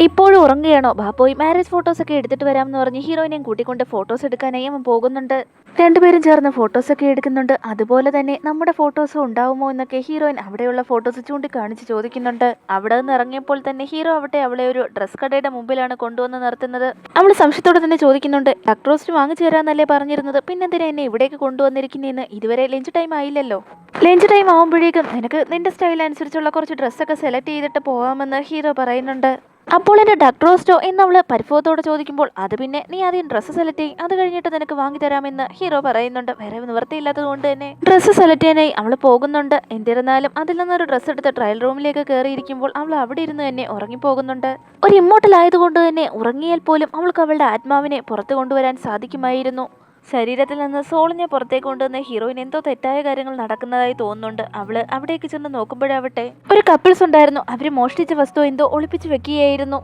ഇപ്പോഴും ഉറങ്ങുകയാണോ, ബാപ്പോയി മാരേജ് ഫോട്ടോസ് ഒക്കെ എടുത്തിട്ട് വരാമെന്ന് പറഞ്ഞ് ഹീറോയിനെയും കൂട്ടിക്കൊണ്ട് ഫോട്ടോസ് എടുക്കാനായി അവൻ പോകുന്നുണ്ട്. രണ്ടുപേരും ചേർന്ന് ഫോട്ടോസ് ഒക്കെ എടുക്കുന്നുണ്ട്. അതുപോലെ തന്നെ നമ്മുടെ ഫോട്ടോസും ഉണ്ടാവുമോ എന്നൊക്കെ ഹീറോയിൻ അവിടെയുള്ള ഫോട്ടോസ് ചൂണ്ടിക്കാണിച്ച് ചോദിക്കുന്നുണ്ട്. അവിടെ നിന്ന് ഇറങ്ങിയപ്പോൾ തന്നെ ഹീറോ അവിടെ അവളെ ഒരു ഡ്രസ് കടയുടെ മുമ്പിലാണ് കൊണ്ടുവന്ന് നിർത്തുന്നത്. അവൾ സംശയത്തോടെ തന്നെ ചോദിക്കുന്നുണ്ട്, ഡക്ക് റോസ്റ്റ് വാങ്ങിച്ചു തരാന്നല്ലേ പറഞ്ഞിരുന്നത്, പിന്നെന്തിനാ എന്നെ ഇവിടേക്ക് കൊണ്ടുവന്നിരിക്കുന്നതെന്ന്, ഇതുവരെ ലഞ്ച് ടൈം ആയില്ലല്ലോ, ലഞ്ച് ടൈം ആവുമ്പോഴേക്കും നിനക്ക് നിന്റെ സ്റ്റൈൽ അനുസരിച്ചുള്ള കുറച്ച് ഡ്രസ്സൊക്കെ സെലക്ട് ചെയ്തിട്ട് പോകാമെന്ന് ഹീറോ പറയുന്നുണ്ട്. അപ്പോൾ എൻ്റെ ഡക്ക് റോസ്റ്റോ എന്നവള് പരിഭവത്തോടെ ചോദിക്കുമ്പോൾ അത് പിന്നെ നീ ആദ്യം ഡ്രസ്സ് സെലക്ട് ചെയ്യും, അത് കഴിഞ്ഞിട്ട് നിനക്ക് വാങ്ങി തരാമെന്ന് ഹീറോ പറയുന്നുണ്ട്. വേറെ നിവൃത്തിയില്ലാത്തത് കൊണ്ട് തന്നെ ഡ്രസ്സ് സെലക്ട് ചെയ്യാനായി അവൾ പോകുന്നുണ്ട്. എന്നിരുന്നാലും അതിൽ നിന്നൊരു ഡ്രസ്സ് എടുത്ത് ട്രയൽ റൂമിലേക്ക് കയറിയിരിക്കുമ്പോൾ അവൾ അവിടെ ഇരുന്ന് തന്നെ ഉറങ്ങിപ്പോകുന്നുണ്ട്. ഒരു ഇമ്മോർട്ടൽ ആയതുകൊണ്ട് തന്നെ ഉറങ്ങിയാൽ പോലും അവൾക്ക് അവളുടെ ആത്മാവിനെ പുറത്തു കൊണ്ടുവരാൻ സാധിക്കുമായിരുന്നു. ശരീരത്തിൽ നിന്ന് സോളിനെ പുറത്തേക്ക് കൊണ്ടുവന്ന ഹീറോയിൻ എന്തോ തെറ്റായ കാര്യങ്ങൾ നടക്കുന്നതായി തോന്നുന്നുണ്ട്. അവള് അവിടേക്ക് ചെന്ന് നോക്കുമ്പോഴാവട്ടെ ഒരു കപ്പിൾസ് ഉണ്ടായിരുന്നു. അവര് മോഷ്ടിച്ച വസ്തു എന്തോ ഒളിപ്പിച്ചു വെക്കുകയായിരുന്നു.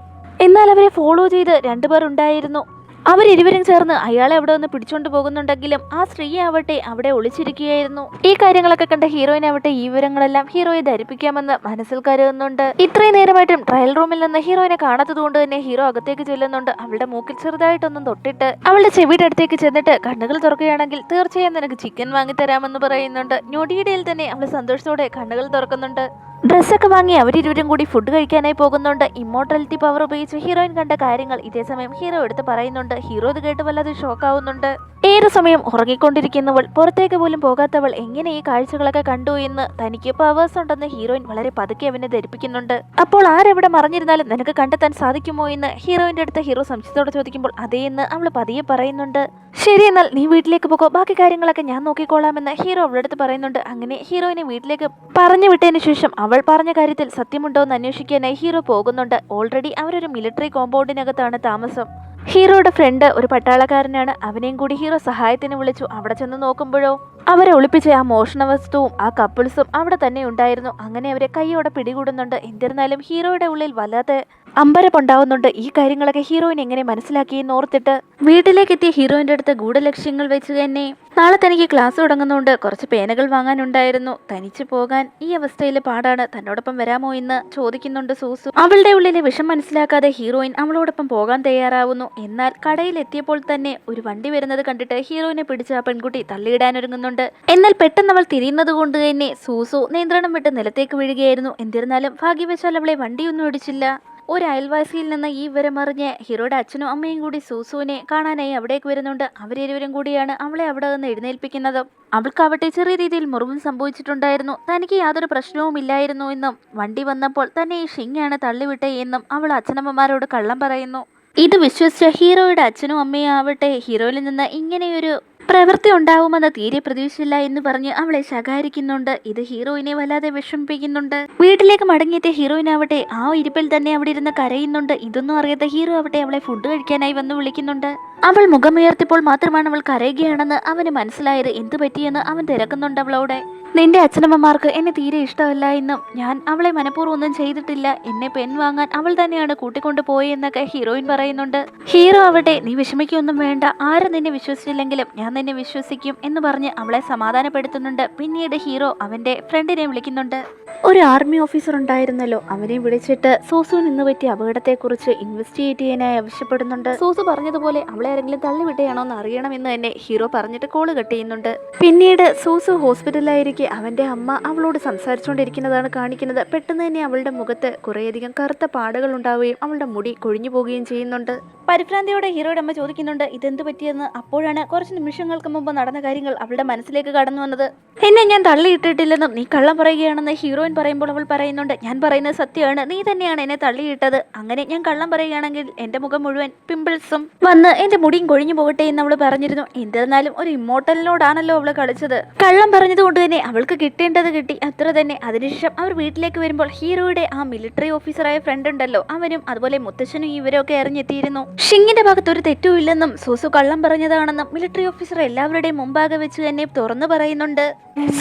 എന്നാൽ അവരെ ഫോളോ ചെയ്ത് രണ്ടുപേർ ഉണ്ടായിരുന്നു. അവരിരുവരും ചേർന്ന് അയാളെ അവിടെ നിന്ന് പിടിച്ചോണ്ട് പോകുന്നുണ്ടെങ്കിലും ആ സ്ത്രീ ആവട്ടെ അവിടെ ഒളിച്ചിരിക്കുകയായിരുന്നു. ഈ കാര്യങ്ങളൊക്കെ കണ്ട ഹീറോയിൻ ആവട്ടെ ഈ വിവരങ്ങളെല്ലാം ഹീറോയെ ധരിപ്പിക്കാമെന്ന് മനസ്സിൽ കരുതുന്നുണ്ട്. ഇത്രയും നേരമായിട്ടും ട്രയൽ റൂമിൽ നിന്ന് ഹീറോയിനെ കാണാത്തത് കൊണ്ട് തന്നെ ഹീറോ അകത്തേക്ക് ചെല്ലുന്നുണ്ട്. അവളുടെ മൂക്കിൽ ചെറുതായിട്ടൊന്നും തൊട്ടിട്ട് അവളുടെ ചെവിയുടെ അടുത്തേക്ക് ചെന്നിട്ട് കണ്ണുകൾ തുറക്കുകയാണെങ്കിൽ തീർച്ചയായും നിനക്ക് ചിക്കൻ വാങ്ങിത്തരാമെന്ന് പറയുന്നുണ്ട്. ഞൊടിയിടയിൽ തന്നെ അവൾ സന്തോഷത്തോടെ കണ്ണുകൾ തുറക്കുന്നുണ്ട്. ഡ്രസ്സൊക്കെ വാങ്ങി അവരിരുവരും കൂടി ഫുഡ് കഴിക്കാനായി പോകുന്നുണ്ട്. ഇമ്മോർട്ടാലിറ്റി പവർ ഉപയോഗിച്ച് ഹീറോയിൻ കണ്ട കാര്യങ്ങൾ ഇതേസമയം ഹീറോ എടുത്ത് പറയുന്നുണ്ട്. ഹീറോ ഇത് കേട്ട് വല്ലാതെ ഷോക്കാവുന്നുണ്ട്. ഏറെ സമയം ഉറങ്ങിക്കൊണ്ടിരിക്കുന്നവൾ, പുറത്തേക്ക് പോലും പോകാത്തവൾ എങ്ങനെ ഈ കാഴ്ചകളൊക്കെ കണ്ടു എന്ന് തനിക്ക് പവേഴ്സ് ഉണ്ടെന്ന് ഹീറോയിൻ വളരെ പതുക്കെ അവനെ ധരിപ്പിക്കുന്നുണ്ട്. അപ്പോൾ ആരെവിടെ മറിഞ്ഞിരുന്നാലും നിനക്ക് കണ്ടെത്താൻ സാധിക്കുമോ എന്ന് ഹീറോയിന്റെ അടുത്ത് ഹീറോ സംശയത്തോടെ ചോദിക്കുമ്പോൾ അതേ എന്ന് അവൾ പതിയെ പറയുന്നുണ്ട്. ശരി, എന്നാൽ നീ വീട്ടിലേക്ക് പോകോ, ബാക്കി കാര്യങ്ങളൊക്കെ ഞാൻ നോക്കിക്കോളാമെന്ന് ഹീറോ അവളുടെ അടുത്ത് പറയുന്നുണ്ട്. അങ്ങനെ ഹീറോയിനെ വീട്ടിലേക്ക് പറഞ്ഞു വിട്ടതിന് ശേഷം അവൾ പറഞ്ഞ കാര്യത്തിൽ സത്യമുണ്ടോ എന്ന് അന്വേഷിക്കാനായി ഹീറോ പോകുന്നുണ്ട്. ഓൾറെഡി അവരൊരു മിലിറ്ററി കോമ്പൗണ്ടിനകത്താണ് താമസം. ഹീറോയുടെ ഫ്രണ്ട് ഒരു പട്ടാളക്കാരനാണ്. അവനെയും കൂടി ഹീറോ സഹായത്തിന് വിളിച്ചു. അവിടെ ചെന്ന് നോക്കുമ്പോഴോ അവരെ ഒളിപ്പിച്ച ആ മോഷണ വസ്തുവും ആ കപ്പിൾസും അവിടെ തന്നെ ഉണ്ടായിരുന്നു. അങ്ങനെ അവരെ കൈയോടെ പിടികൂടുന്നുണ്ട്. എന്നിരുന്നാലും ഹീറോയുടെ ഉള്ളിൽ വല്ലാത്ത അമ്പരപ്പുണ്ടാവുന്നുണ്ട്. ഈ കാര്യങ്ങളൊക്കെ ഹീറോയിൻ എങ്ങനെ മനസ്സിലാക്കിയെന്ന് ഓർത്തിട്ട് വീട്ടിലേക്ക് എത്തിയ ഹീറോയിന്റെ അടുത്ത് ഗൂഢലക്ഷ്യങ്ങൾ വെച്ച് തന്നെ നാളെ തനിക്ക് ക്ലാസ് തുടങ്ങുന്നുണ്ട്, കുറച്ച് പേനകൾ വാങ്ങാനുണ്ടായിരുന്നു, തനിച്ചു പോകാൻ ഈ അവസ്ഥയിൽ പാടാണ്, തന്നോടൊപ്പം വരാമോ എന്ന് ചോദിക്കുന്നുണ്ട് സൂസു. അവളുടെ ഉള്ളിലെ വിഷം മനസ്സിലാക്കാതെ ഹീറോയിൻ അവളോടൊപ്പം പോകാൻ തയ്യാറാവുന്നു. എന്നാൽ കടയിൽ എത്തിയപ്പോൾ തന്നെ ഒരു വണ്ടി വരുന്നത് കണ്ടിട്ട് ഹീറോയിനെ പിടിച്ച് ആ പെൺകുട്ടി തള്ളിയിടാനൊരുങ്ങുന്നുണ്ട്. എന്നാൽ പെട്ടെന്ന് അവൾ തിരിയുന്നത് കൊണ്ട് തന്നെ സൂസു നിയന്ത്രണം വിട്ട് നിലത്തേക്ക് വീഴുകയായിരുന്നു. എന്നിരുന്നാലും ഭാഗ്യവശാൽ അവളെ വണ്ടിയൊന്നും ഇടിച്ചില്ല. ഒരു അയൽവാസിയിൽ നിന്ന് ഈ വിവരം അറിഞ്ഞ് ഹീറോയുടെ അച്ഛനും അമ്മയും കൂടി സൂസുവിനെ കാണാനായി അവിടേക്ക് വരുന്നുണ്ട്. അവരിരുവരും കൂടിയാണ് അവളെ അവിടെ നിന്ന് എഴുന്നേൽപ്പിക്കുന്നത്. അവൾക്കാവട്ടെ ചെറിയ രീതിയിൽ മുറിവും സംഭവിച്ചിട്ടുണ്ടായിരുന്നു. തനിക്ക് യാതൊരു പ്രശ്നവും ഇല്ലായിരുന്നു എന്നും വണ്ടി വന്നപ്പോൾ തന്നെ ഈ ഷിങ്ങാണ് തള്ളിവിട്ടേ എന്നും അവൾ അച്ഛനമ്മമാരോട് കള്ളം പറയുന്നു. ഇത് വിശ്വസിച്ച ഹീറോയുടെ അച്ഛനും അമ്മയും ആവട്ടെ ഹീറോയിൽ നിന്ന് ഇങ്ങനെയൊരു പ്രവൃത്തി ഉണ്ടാവുമെന്ന് തീരെ പ്രതീക്ഷിച്ചില്ല എന്ന് പറഞ്ഞ് അവളെ ശകാരിക്കുന്നുണ്ട്. ഇത് ഹീറോയിനെ വല്ലാതെ വിഷമിപ്പിക്കുന്നുണ്ട്. വീട്ടിലേക്ക് മടങ്ങിയെത്തിയ ഹീറോയിനാവട്ടെ ആ ഇരിപ്പിൽ തന്നെ അവിടെ ഇരുന്ന് കരയുന്നുണ്ട്. ഇതൊന്നും അറിയാത്ത ഹീറോ ആവട്ടെ അവളെ ഫുഡ് കഴിക്കാനായി വന്ന് വിളിക്കുന്നുണ്ട്. അവൾ മുഖമുയർത്തിയപ്പോൾ മാത്രമാണ് അവൾ കരയുകയാണെന്ന് അവന് മനസ്സിലായത്. എന്തു പറ്റിയെന്ന് അവൻ തിരക്കുന്നുണ്ട് അവളോടെ. നിന്റെ അച്ഛനമ്മമാർക്ക് എന്നെ തീരെ ഇഷ്ടമല്ല എന്നും ഞാൻ അവളെ മനഃപൂർവ്വം ഒന്നും ചെയ്തിട്ടില്ല, എന്നെ പെൻ വാങ്ങാൻ അവൾ തന്നെയാണ് കൂട്ടിക്കൊണ്ടു പോയെന്നൊക്കെ ഹീറോയിൻ പറയുന്നുണ്ട്. ഹീറോ ആവട്ടെ നീ വിഷമിക്കൊന്നും വേണ്ട, ആരും നിന്നെ വിശ്വസിച്ചില്ലെങ്കിലും ഞാൻ നിന്നെ വിശ്വസിക്കും എന്ന് പറഞ്ഞ് അവളെ സമാധാനപ്പെടുത്തുന്നുണ്ട്. പിന്നീട് ഹീറോ അവന്റെ ഫ്രണ്ടിനെ വിളിക്കുന്നുണ്ട്. ഒരു ആർമി ഓഫീസർ ഉണ്ടായിരുന്നല്ലോ, അവനെ വിളിച്ചിട്ട് സൂസുവിന് ഇന്ന് പറ്റിയ അപകടത്തെക്കുറിച്ച് ഇൻവെസ്റ്റിഗേറ്റ് ചെയ്യാനായി ആവശ്യപ്പെടുന്നുണ്ട്. സൂസു പറഞ്ഞതുപോലെ അവളെ ആരെങ്കിലും തള്ളിവിട്ടുകയാണോ എന്ന് അറിയണമെന്ന് തന്നെ ഹീറോ പറഞ്ഞിട്ട് കോള് കട്ട് ചെയ്യുന്നുണ്ട്. പിന്നീട് സൂസു ഹോസ്പിറ്റലിലായിരിക്കും അവന്റെ അമ്മ അവളോട് സംസാരിച്ചുകൊണ്ടിരിക്കുന്നതാണ് കാണിക്കുന്നത്. പെട്ടെന്ന് തന്നെ അവളുടെ മുഖത്ത് കുറേയധികം കറുത്ത പാടുകൾ ഉണ്ടാവുകയും അവളുടെ മുടി കൊഴിഞ്ഞു പോവുകയും ചെയ്യുന്നുണ്ട്. പരിഭ്രാന്തിയോടെ ഹീറോയുടെ അമ്മ ചോദിക്കുന്നുണ്ട് ഇതെന്ത് പറ്റിയെന്ന്. അപ്പോഴാണ് കുറച്ച് നിമിഷങ്ങൾക്ക് മുമ്പ് നടന്ന കാര്യങ്ങൾ അവളുടെ മനസ്സിലേക്ക് കടന്നു വന്നത്. എന്നെ ഞാൻ തള്ളിയിട്ടിട്ടില്ലെന്നും നീ കള്ളം പറയുകയാണെന്ന് ഹീറോയിൻ പറയുമ്പോൾ അവൾ പറയുന്നുണ്ട് ഞാൻ പറയുന്നത് സത്യമാണ്, നീ തന്നെയാണ് എന്നെ തള്ളിയിട്ടത്. അങ്ങനെ ഞാൻ കള്ളം പറയുകയാണെങ്കിൽ എന്റെ മുഖം മുഴുവൻ പിമ്പിൾസും വന്ന് എന്റെ മുടിയും കൊഴിഞ്ഞു പോകട്ടെ എന്ന് അവൾ പറഞ്ഞിരുന്നു. എന്നിരുന്നാലും ഒരു ഇമ്മോർട്ടലിനോടാണല്ലോ അവള് കളിച്ചത്. കള്ളം പറഞ്ഞത് കൊണ്ട് തന്നെ അവൾക്ക് കിട്ടേണ്ടത് കിട്ടി, അത്ര തന്നെ. അതിനുശേഷം അവർ വീട്ടിലേക്ക് വരുമ്പോൾ ഹീറോയുടെ ആ മിലിറ്ററി ഓഫീസറായ ഫ്രണ്ട് ഉണ്ടല്ലോ, അവനും അതുപോലെ മുത്തച്ഛനും ഇവരൊക്കെ അറിഞ്ഞെത്തിയിരുന്നു. ഷിങ്ങിന്റെ ഭാഗത്ത് ഒരു തെറ്റും ഇല്ലെന്നും സൂസു കള്ളം പറഞ്ഞതാണെന്നും മിലിറ്ററി ഓഫീസർ എല്ലാവരുടെയും മുമ്പാകെ വെച്ച് തന്നെ തുറന്നു പറയുന്നുണ്ട്.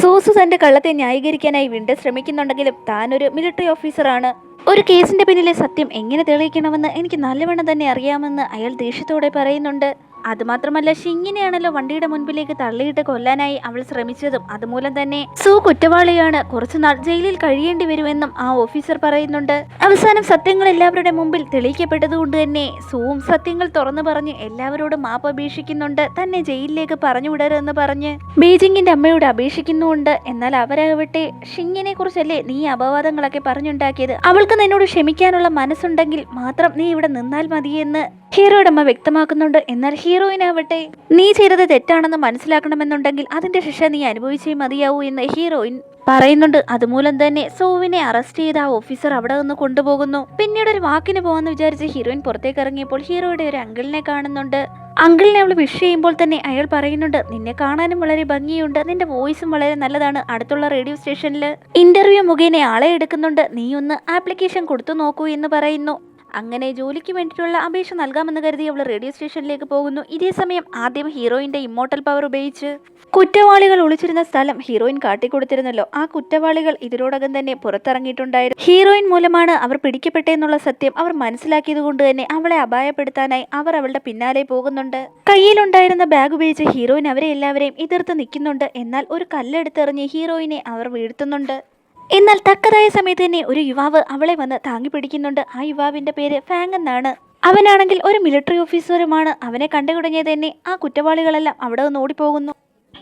സൂസു തന്റെ കള്ളത്തെ ന്യായീകരിക്കാനായി വീണ്ടും ശ്രമിക്കുന്നുണ്ടെങ്കിലും താനൊരു മിലിറ്ററി ഓഫീസറാണ്, ഒരു കേസിന്റെ പിന്നിലെ സത്യം എങ്ങനെ തെളിയിക്കണമെന്ന് എനിക്ക് നല്ലവണ്ണം തന്നെ അറിയാമെന്ന് അയാൾ ദേഷ്യത്തോടെ പറയുന്നുണ്ട്. അതുമാത്രമല്ല ഷിങ്ങിനെയാണല്ലോ വണ്ടിയുടെ മുൻപിലേക്ക് തള്ളിയിട്ട് കൊല്ലാനായി അവൾ ശ്രമിച്ചതും. അതുമൂലം തന്നെ സൂ കുറ്റവാളിയാണ്, കുറച്ചുനാൾ ജയിലിൽ കഴിയേണ്ടി വരുമെന്നും ആ ഓഫീസർ പറയുന്നുണ്ട്. അവസാനം സത്യങ്ങൾ എല്ലാവരുടെ മുമ്പിൽ തെളിയിക്കപ്പെട്ടതുകൊണ്ട് തന്നെ സൂവും സത്യങ്ങൾ തുറന്നു പറഞ്ഞ് എല്ലാവരോടും മാപ്പ് അപേക്ഷിക്കുന്നുണ്ട്. തന്നെ ജയിലിലേക്ക് പറഞ്ഞു വിടരുതെന്ന് പറഞ്ഞ് ബീജിങ്ങിന്റെ അമ്മയോട് അപേക്ഷിക്കുന്നുണ്ട്. എന്നാൽ അവരാവട്ടെ ഷിങ്ങിനെ കുറിച്ചല്ലേ നീ അപവാദങ്ങളൊക്കെ പറഞ്ഞുണ്ടാക്കിയത്, അവൾക്ക് നിന്നോട് ക്ഷമിക്കാനുള്ള മനസ്സുണ്ടെങ്കിൽ മാത്രം നീ ഇവിടെ നിന്നാൽ മതിയെന്ന് ഹീറോയുടെ അമ്മ വ്യക്തമാക്കുന്നുണ്ട്. എന്നാൽ ഹീറോയിനാവട്ടെ നീ ചെയ്തത് തെറ്റാണെന്ന് മനസ്സിലാക്കണമെന്നുണ്ടെങ്കിൽ അതിന്റെ ശിക്ഷ നീ അനുഭവിച്ചേ മതിയാവൂ എന്ന് ഹീറോയിൻ പറയുന്നുണ്ട്. അതുമൂലം തന്നെ സോവിനെ അറസ്റ്റ് ചെയ്ത ആ ഓഫീസർ അവിടെ നിന്ന് കൊണ്ടുപോകുന്നു. പിന്നീട് ഒരു വാക്കിന് പോകാന്ന് വിചാരിച്ച് ഹീറോയിൻ പുറത്തേക്ക് ഇറങ്ങിയപ്പോൾ ഹീറോയുടെ ഒരു അങ്കിളിനെ കാണുന്നുണ്ട്. അങ്കിളിനെ അവൾ വിഷ് ചെയ്യുമ്പോൾ തന്നെ അയാൾ പറയുന്നുണ്ട് നിന്നെ കാണാനും വളരെ ഭംഗിയുണ്ട്, നിന്റെ വോയിസും വളരെ നല്ലതാണ്, അടുത്തുള്ള റേഡിയോ സ്റ്റേഷനിൽ ഇന്റർവ്യൂ മുഖേന ആളെ എടുക്കുന്നുണ്ട്, നീ ഒന്ന് ആപ്ലിക്കേഷൻ കൊടുത്തു നോക്കൂ എന്ന് പറയുന്നു. അങ്ങനെ ജോലിക്ക് വേണ്ടിയിട്ടുള്ള അപേക്ഷ നൽകാമെന്ന് കരുതി അവൾ റേഡിയോ സ്റ്റേഷനിലേക്ക് പോകുന്നു. ഇതേ സമയം ആദ്യം ഹീറോയിന്റെ ഇമ്മോർട്ടൽ പവർ ഉപയോഗിച്ച് കുറ്റവാളികൾ ഒളിച്ചിരുന്ന സ്ഥലം ഹീറോയിൻ കാട്ടിക്കൊടുത്തിരുന്നല്ലോ, ആ കുറ്റവാളികൾ ഇതിനോടകം തന്നെ പുറത്തിറങ്ങിയിട്ടുണ്ടായിരുന്നു. ഹീറോയിൻ മൂലമാണ് അവർ പിടിക്കപ്പെട്ടെന്നുള്ള സത്യം അവർ മനസ്സിലാക്കിയത് കൊണ്ട് തന്നെ അവളെ അപായപ്പെടുത്താനായി അവർ അവളുടെ പിന്നാലെ പോകുന്നുണ്ട്. കയ്യിലുണ്ടായിരുന്ന ബാഗ് ഉപയോഗിച്ച് ഹീറോയിൻ അവരെ എല്ലാവരെയും എതിർത്ത് നിൽക്കുന്നുണ്ട്. എന്നാൽ ഒരു കല്ലെടുത്തെറിഞ്ഞ് ഹീറോയിനെ അവർ വീഴ്ത്തുന്നുണ്ട്. എന്നാൽ തക്കതായ സമയത്ത് തന്നെ ഒരു യുവാവ് അവളെ വന്ന് താങ്ങി പിടിക്കുന്നുണ്ട്. ആ യുവാവിന്റെ പേര് ഫാങ് എന്നാണ്. അവനാണെങ്കിൽ ഒരു മിലിറ്ററി ഓഫീസറുമാണ്. അവനെ കണ്ടുകുടങ്ങിയത് തന്നെ ആ കുറ്റവാളികളെല്ലാം അവിടെ നിന്ന് ഓടിപ്പോകുന്നു.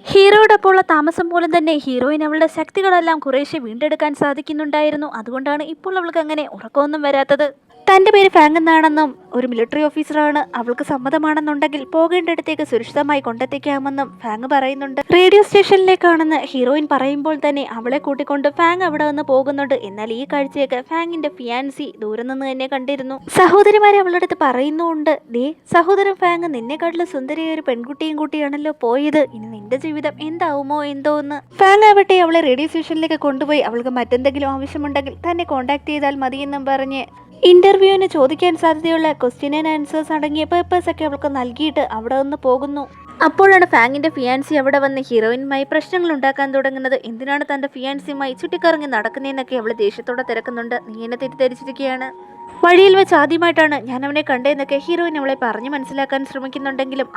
ഹീറോയോടൊപ്പമുള്ള താമസം മൂലം തന്നെ ഹീറോയിൻ അവളുടെ ശക്തികളെല്ലാം കുറേശ്ശെ വീണ്ടെടുക്കാൻ സാധിക്കുന്നുണ്ടായിരുന്നു. അതുകൊണ്ടാണ് ഇപ്പോൾ അവൾക്ക് അങ്ങനെ ഉറക്കമൊന്നും വരാത്തത്. തൻ്റെ പേര് ഫാങ് എന്നാണെന്നും ഒരു മിലിറ്ററി ഓഫീസറാണ്, അവൾക്ക് സമ്മതമാണെന്നുണ്ടെങ്കിൽ പോകേണ്ടിടത്തേക്ക് സുരക്ഷിതമായി കൊണ്ടെത്തിക്കാമെന്നും ഫാങ് പറയുന്നുണ്ട്. റേഡിയോ സ്റ്റേഷനിലേക്കാണെന്ന് ഹീറോയിൻ പറയുമ്പോൾ തന്നെ അവളെ കൂട്ടിക്കൊണ്ട് ഫാങ് അവിടെ നിന്ന് പോകുന്നുണ്ട്. എന്നാൽ ഈ കാഴ്ചയൊക്കെ ഫാങ്ങിന്റെ ഫിയാൻസി ദൂരെ നിന്ന് തന്നെ കണ്ടിരുന്നു. സഹോദരിമാരെ അവളുടെ അടുത്ത് പറയുന്നുണ്ട്, ദേ സഹോദരൻ ഫാങ് നിന്നെക്കാട്ടിലും സുന്ദരിയായ ഒരു പെൺകുട്ടിയും കൂട്ടിയാണല്ലോ പോയത്, ഇനി നിന്റെ ജീവിതം എന്താവുമോ എന്തോ എന്ന്. ഫാങ് ആവട്ടെ അവളെ റേഡിയോ സ്റ്റേഷനിലേക്ക് കൊണ്ടുപോയി അവൾക്ക് മറ്റെന്തെങ്കിലും ആവശ്യമുണ്ടെങ്കിൽ തന്നെ കോണ്ടാക്ട് ചെയ്താൽ മതിയെന്നും പറഞ്ഞ് ഇന്റർവ്യൂവിന് ചോദിക്കാൻ സാധ്യതയുള്ള ക്വസ്റ്റ്യൻ ആൻഡ് ആൻസേഴ്സ് അടങ്ങിയ പേപ്പേഴ്സ് ഒക്കെ അവൾക്ക് നൽകിയിട്ട് അവിടെ നിന്ന് പോകുന്നു. അപ്പോഴാണ് ഫാങ്ങിന്റെ ഫിയാൻസി അവിടെ വന്ന് ഹീറോയിനുമായി പ്രശ്നങ്ങൾ ഉണ്ടാക്കാൻ തുടങ്ങുന്നത്. എന്തിനാണ് തന്റെ ഫിയാൻസിയുമായി ചുറ്റിക്കറങ്ങി നടക്കുന്നതെന്നൊക്കെ അവൾ ദേഷ്യത്തോടെ തിരക്കുന്നുണ്ട്. നീ എന്നെ തെറ്റിദ്ധരിച്ചിരിക്കുകയാണ്, വഴിയിൽ വെച്ച് ആദ്യമായിട്ടാണ് ഞാൻ അവനെ കണ്ടതെന്നൊക്കെ ഹീറോയിൻ അവളെ പറഞ്ഞു മനസ്സിലാക്കാൻ ശ്രമിക്കുന്നുണ്ടെങ്കിലും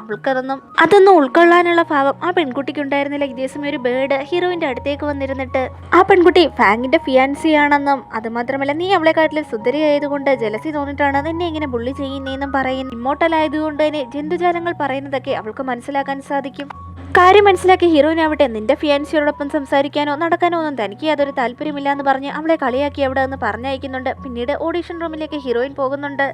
അതൊന്നും ഉൾക്കൊള്ളാനുള്ള ഭാവം ആ പെൺകുട്ടിക്ക് ഉണ്ടായിരുന്നില്ല. ഇതേസമയം ഒരു ബേർഡ് ഹീറോയിന്റെ അടുത്തേക്ക് വന്നിരുന്നിട്ട് ആ പെൺകുട്ടി ഫാങ്ങിന്റെ ഫിയാൻസി ആണെന്നും അതുമാത്രമല്ല നീ അവളെക്കാട്ടിലും സുന്ദരിയായതുകൊണ്ട് ജലസി തോന്നിട്ടാണ് നിന്നെ ഇങ്ങനെ ബുള്ളി ചെയ്യുന്നതെന്നും പറയുന്നു. ഇമ്മോർട്ടൽ ആയതുകൊണ്ട് തന്നെ ജന്തുജാലങ്ങൾ പറയുന്നതൊക്കെ അവൾക്ക് മനസ്സിലാക്കാൻ സാധിക്കും. കാര്യം മനസ്സിലാക്കി ഹീറോയിൻ ആവട്ടെ നിന്റെ ഫിയാൻസിയോടൊപ്പം സംസാരിക്കാനോ നടക്കാനോ ഒന്നും തനിക്ക് യാതൊരു താല്പര്യമില്ല എന്ന് പറഞ്ഞ് അവളെ കളിയാക്കി അവിടെ നിന്ന് പറഞ്ഞയക്കുന്നുണ്ട്. പിന്നീട് ഓഡീഷൻ റൂമിലേക്ക് ഹീറോയിൻ പോകുന്നുണ്ട്.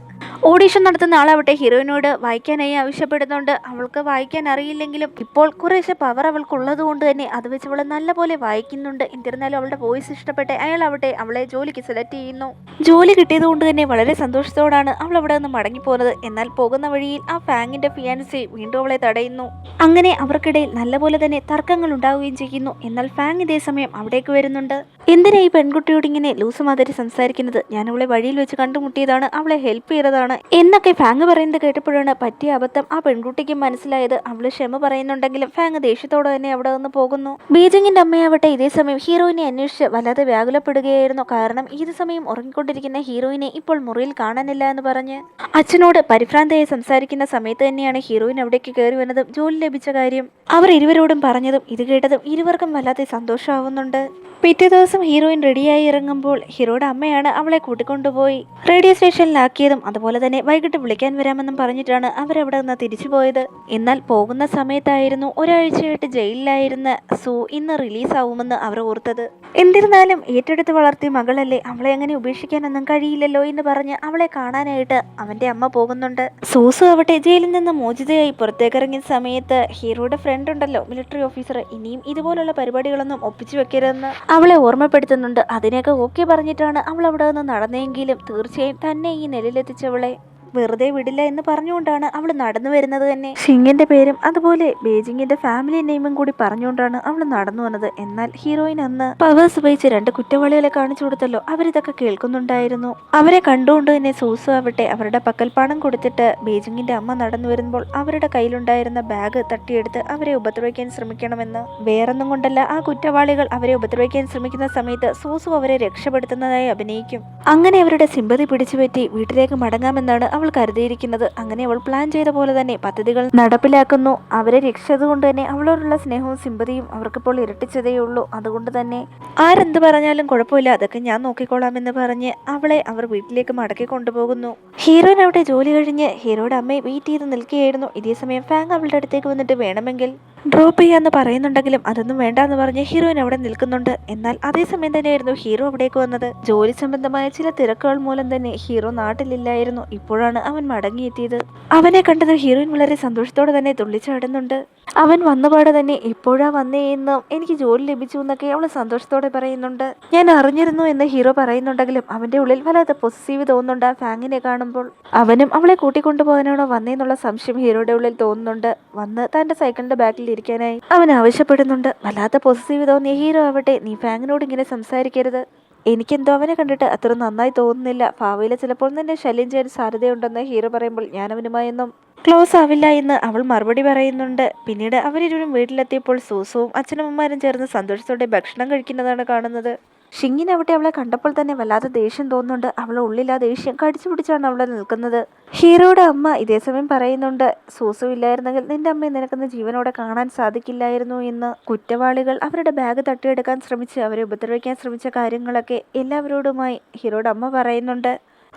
ഓഡീഷൻ നടത്തുന്ന ആളാവട്ടെ ഹീറോയിനോട് വായിക്കാനായി ആവശ്യപ്പെടുന്നുണ്ട്. അവൾക്ക് വായിക്കാൻ അറിയില്ലെങ്കിലും ഇപ്പോൾ കുറേശ്ശെ പവർ അവൾക്കുള്ളത് കൊണ്ട് തന്നെ അത് വെച്ച് അവൾ നല്ലപോലെ വായിക്കുന്നുണ്ട്. എന്നിരുന്നാലും അവളുടെ വോയിസ് ഇഷ്ടപ്പെട്ട് അയാളാവട്ടെ അവളെ ജോലിക്ക് സെലക്ട് ചെയ്യുന്നു. ജോലി കിട്ടിയത് കൊണ്ട് തന്നെ വളരെ സന്തോഷത്തോടാണ് അവൾ അവിടെ നിന്ന് മടങ്ങിപ്പോകുന്നത്. എന്നാൽ പോകുന്ന വഴിയിൽ ആ ഫാങ്ങിന്റെ ഫിയാൻസി വീണ്ടും അവളെ തടയുന്നു. അങ്ങനെ അവർക്കിടയിൽ നല്ലപോലെ തന്നെ തർക്കങ്ങൾ ഉണ്ടാവുകയും ചെയ്യുന്നു. എന്നാൽ ഫാങ് ഇതേ സമയം അവിടേക്ക് വരുന്നുണ്ട്. എന്തിനാ ഈ പെൺകുട്ടിയോട് ഇങ്ങനെ ലൂസ് മാതിരി സംസാരിക്കുന്നത്, ഞാൻ അവളെ വഴിയിൽ വെച്ച് കണ്ടുമുട്ടിയതാണ്, അവളെ ഹെൽപ്പ് ചെയ്തതാണ് എന്നൊക്കെ ഫാങ് പറയുന്നത് കേട്ടപ്പോഴാണ് പറ്റിയ അബദ്ധം ആ പെൺകുട്ടിക്ക് മനസ്സിലായത്. അവള് ക്ഷമ പറയുന്നുണ്ടെങ്കിലും ഫാങ് ദേഷ്യത്തോടെ തന്നെ അവിടെ നിന്ന് പോകുന്നു. ബീജിങ്ങിന്റെ അമ്മയാവട്ടെ ഇതേ സമയം ഹീറോയിനെ അന്വേഷിച്ച് വല്ലാതെ വ്യാകുലപ്പെടുകയായിരുന്നു. കാരണം ഈ സമയം ഉറങ്ങിക്കൊണ്ടിരിക്കുന്ന ഹീറോയിനെ ഇപ്പോൾ മുറിയിൽ കാണാനില്ല എന്ന് പറഞ്ഞ് അച്ഛനോട് പരിഭ്രാന്തയായി സംസാരിക്കുന്ന സമയത്ത് തന്നെയാണ് ഹീറോയിൻ അവിടേക്ക് കയറി വന്നതും ജോലി ലഭിച്ച കാര്യം അവർ ഇരുവരോടും പറഞ്ഞതും. ഇത് കേട്ടതും ഇരുവർക്കും വല്ലാതെ സന്തോഷമാവുന്നുണ്ട്. പിറ്റേ ദിവസം ഹീറോയിൻ റെഡിയായി ഇറങ്ങുമ്പോൾ ഹീറോയുടെ അമ്മയാണ് അവളെ കൂട്ടിക്കൊണ്ടുപോയി റേഡിയോ സ്റ്റേഷനിലാക്കിയതും അതുപോലെ തന്നെ വൈകിട്ട് വിളിക്കാൻ വരാമെന്നും പറഞ്ഞിട്ടാണ് അവരവിടെ നിന്ന് തിരിച്ചു പോയത്. എന്നാൽ പോകുന്ന സമയത്തായിരുന്നു ഒരാഴ്ചയായിട്ട് ജയിലിലായിരുന്ന സു ഇന്ന് റിലീസാവുമെന്ന് അവർ ഓർത്തത്. എന്നിരുന്നാലും ഏറ്റെടുത്ത് വളർത്തിയ മകളല്ലേ, അവളെ അങ്ങനെ ഉപേക്ഷിക്കാനൊന്നും കഴിയില്ലല്ലോ എന്ന് പറഞ്ഞ് അവളെ കാണാനായിട്ട് അവന്റെ അമ്മ പോകുന്നുണ്ട്. സൂസു ആവട്ടെ ജയിലിൽ നിന്ന് മോചിതയായി പുറത്തേക്കിറങ്ങിയ സമയത്ത് ഹീറോയുടെ ഫ്രണ്ട് ഉണ്ടല്ലോ മിലിറ്ററി ഓഫീസർ, ഇനിയും ഇതുപോലുള്ള പരിപാടികളൊന്നും ഒപ്പിച്ചു വെക്കരുതെന്ന് അവളെ ഓർമ്മപ്പെടുത്തുന്നുണ്ട്. അതിനൊക്കെ ഓക്കെ പറഞ്ഞിട്ടാണ് അവൾ അവിടെ നിന്ന് നടന്നെങ്കിലും തീർച്ചയായും തന്നെ ഈ നിലയിലെത്തിച്ചവളെ വെറുതെ വിടില്ല എന്ന് പറഞ്ഞുകൊണ്ടാണ് അവൾ നടന്നു വരുന്നത് തന്നെ. ഷിങ്ങിന്റെ പേരും അതുപോലെ ബീജിങ്ങിന്റെ ഫാമിലി നെയിമും കൂടി പറഞ്ഞുകൊണ്ടാണ് അവൾ നടന്നു വന്നത്. എന്നാൽ ഹീറോയിൻ അന്ന് പവേഴ്സ് ഉപയോഗിച്ച് രണ്ട് കുറ്റവാളികളെ കാണിച്ചു കൊടുത്തല്ലോ, അവരിതൊക്കെ കേൾക്കുന്നുണ്ടായിരുന്നു. അവരെ കണ്ടുകൊണ്ട് തന്നെ സൂസു ആവട്ടെ അവരുടെ പക്കൽ പണം കൊടുത്തിട്ട് ബീജിങ്ങിന്റെ അമ്മ നടന്നു വരുമ്പോൾ അവരുടെ കയ്യിലുണ്ടായിരുന്ന ബാഗ് തട്ടിയെടുത്ത് അവരെ ഉപദ്രവിക്കാൻ ശ്രമിക്കണമെന്ന്. വേറൊന്നും കൊണ്ടല്ല, ആ കുറ്റവാളികൾ അവരെ ഉപദ്രവിക്കാൻ ശ്രമിക്കുന്ന സമയത്ത് സൂസു അവരെ രക്ഷപ്പെടുത്തുന്നതായി അഭിനയിക്കും. അങ്ങനെ അവരുടെ സിമ്പതി പിടിച്ചുപറ്റി വീട്ടിലേക്ക് മടങ്ങാമെന്നാണ് അവൾ കരുതിയിരിക്കുന്നത്. അങ്ങനെ അവൾ പ്ലാൻ ചെയ്ത പോലെ തന്നെ പദ്ധതികൾ നടപ്പിലാക്കുന്നു. അവരെ രക്ഷിച്ചതുകൊണ്ട് തന്നെ അവളോടുള്ള സ്നേഹവും സിമ്പതിയും അവർക്കിപ്പോൾ ഇരട്ടിച്ചതേയുള്ളൂ. അതുകൊണ്ട് തന്നെ ആരെന്ത് പറഞ്ഞാലും കുഴപ്പമില്ല, അതൊക്കെ ഞാൻ നോക്കിക്കോളാമെന്ന് പറഞ്ഞ് അവളെ അവർ വീട്ടിലേക്ക് മടക്കി കൊണ്ടുപോകുന്നു. ഹീറോയിൻ അവിടെ ജോലി കഴിഞ്ഞ് ഹീറോയുടെ അമ്മയെ വെയിറ്റ് ചെയ്ത് നിൽക്കുകയായിരുന്നു. ഇതേസമയം ഫാങ് അവളുടെ അടുത്തേക്ക് വന്നിട്ട് വേണമെങ്കിൽ ഡ്രോപ്പ് ചെയ്യാന്ന് പറയുന്നുണ്ടെങ്കിലും അതൊന്നും വേണ്ടാന്ന് പറഞ്ഞ് ഹീറോയിൻ അവിടെ നിൽക്കുന്നുണ്ട്. എന്നാൽ അതേസമയം തന്നെയായിരുന്നു ഹീറോ അവിടേക്ക് വന്നത്. ജോലി സംബന്ധമായ ചില തിരക്കുകൾ മൂലം തന്നെ ഹീറോ നാട്ടിലില്ലായിരുന്നു. ഇപ്പോഴാണ് അവൻ മടങ്ങിയെത്തിയത്. അവനെ കണ്ടത് ഹീറോയിൻ വളരെ സന്തോഷത്തോടെ തന്നെ തുള്ളിച്ചാടുന്നുണ്ട്. അവൻ വന്നപാടെ തന്നെ എപ്പോഴാ വന്നേ എന്നും എനിക്ക് ജോലി ലഭിച്ചു എന്നൊക്കെ അവൾ സന്തോഷത്തോടെ പറയുന്നുണ്ട്. ഞാൻ അറിഞ്ഞിരുന്നു എന്ന് ഹീറോ പറയുന്നുണ്ടെങ്കിലും അവന്റെ ഉള്ളിൽ വല്ലാത്ത പൊസസീവ് തോന്നുന്നുണ്ട് ആ ഫാങ്ങിനെ കാണുമ്പോൾ. അവനും അവളെ കൂട്ടിക്കൊണ്ടുപോകാനാണോ വന്നേന്നുള്ള സംശയം ഹീറോയുടെ ഉള്ളിൽ തോന്നുന്നുണ്ട്. വന്ന് തന്റെ സൈക്കിളിന്റെ ബാക്കിൽ ഇരിക്കാനായി അവൻ ആവശ്യപ്പെടുന്നുണ്ട്. വല്ലാത്ത പൊസസീവ് തോന്നിയ ഹീറോ ആവട്ടെ നീ ഫാങ്ങിനോട് ഇങ്ങനെ സംസാരിക്കരുത്, എനിക്കെന്തോ അവനെ കണ്ടിട്ട് അത്ര നന്നായി തോന്നുന്നില്ല, ഭാവിയിൽ ചിലപ്പോൾ നിന്നെ ശല്യം ചെയ്യാൻ സാധ്യതയുണ്ടെന്ന് ഹീറോ പറയുമ്പോൾ ഞാൻ അവനുമായൊന്നും ക്ലോസ് ആവില്ല എന്ന് അവൾ മറുപടി പറയുന്നുണ്ട്. പിന്നീട് അവരിരുവരും വീട്ടിലെത്തിയപ്പോൾ സൂസുവും അച്ഛനമ്മമാരും ചേർന്ന് സന്തോഷത്തോടെ ഭക്ഷണം കഴിക്കുന്നതാണ് കാണുന്നത്. ഷിങ്ങിനാവട്ടെ അവളെ കണ്ടപ്പോൾ തന്നെ വല്ലാതെ ദേഷ്യം തോന്നുന്നുണ്ട്. അവളെ ഉള്ളിൽ ആ ദേഷ്യം കടിച്ചു പിടിച്ചാണ് അവളെ നിൽക്കുന്നത്. ഹീറോയുടെ അമ്മ ഇതേസമയം പറയുന്നുണ്ട്, സൂസു ഇല്ലായിരുന്നെങ്കിൽ നിന്റെ അമ്മയെ നിനക്കൊന്ന് ജീവനോടെ കാണാൻ സാധിക്കില്ലായിരുന്നു എന്ന്. കുറ്റവാളികൾ അവരുടെ ബാഗ് തട്ടിയെടുക്കാൻ ശ്രമിച്ച് അവരെ ഉപദ്രവിക്കാൻ ശ്രമിച്ച കാര്യങ്ങളൊക്കെ എല്ലാവരോടുമായി ഹീറോയുടെ അമ്മ പറയുന്നുണ്ട്.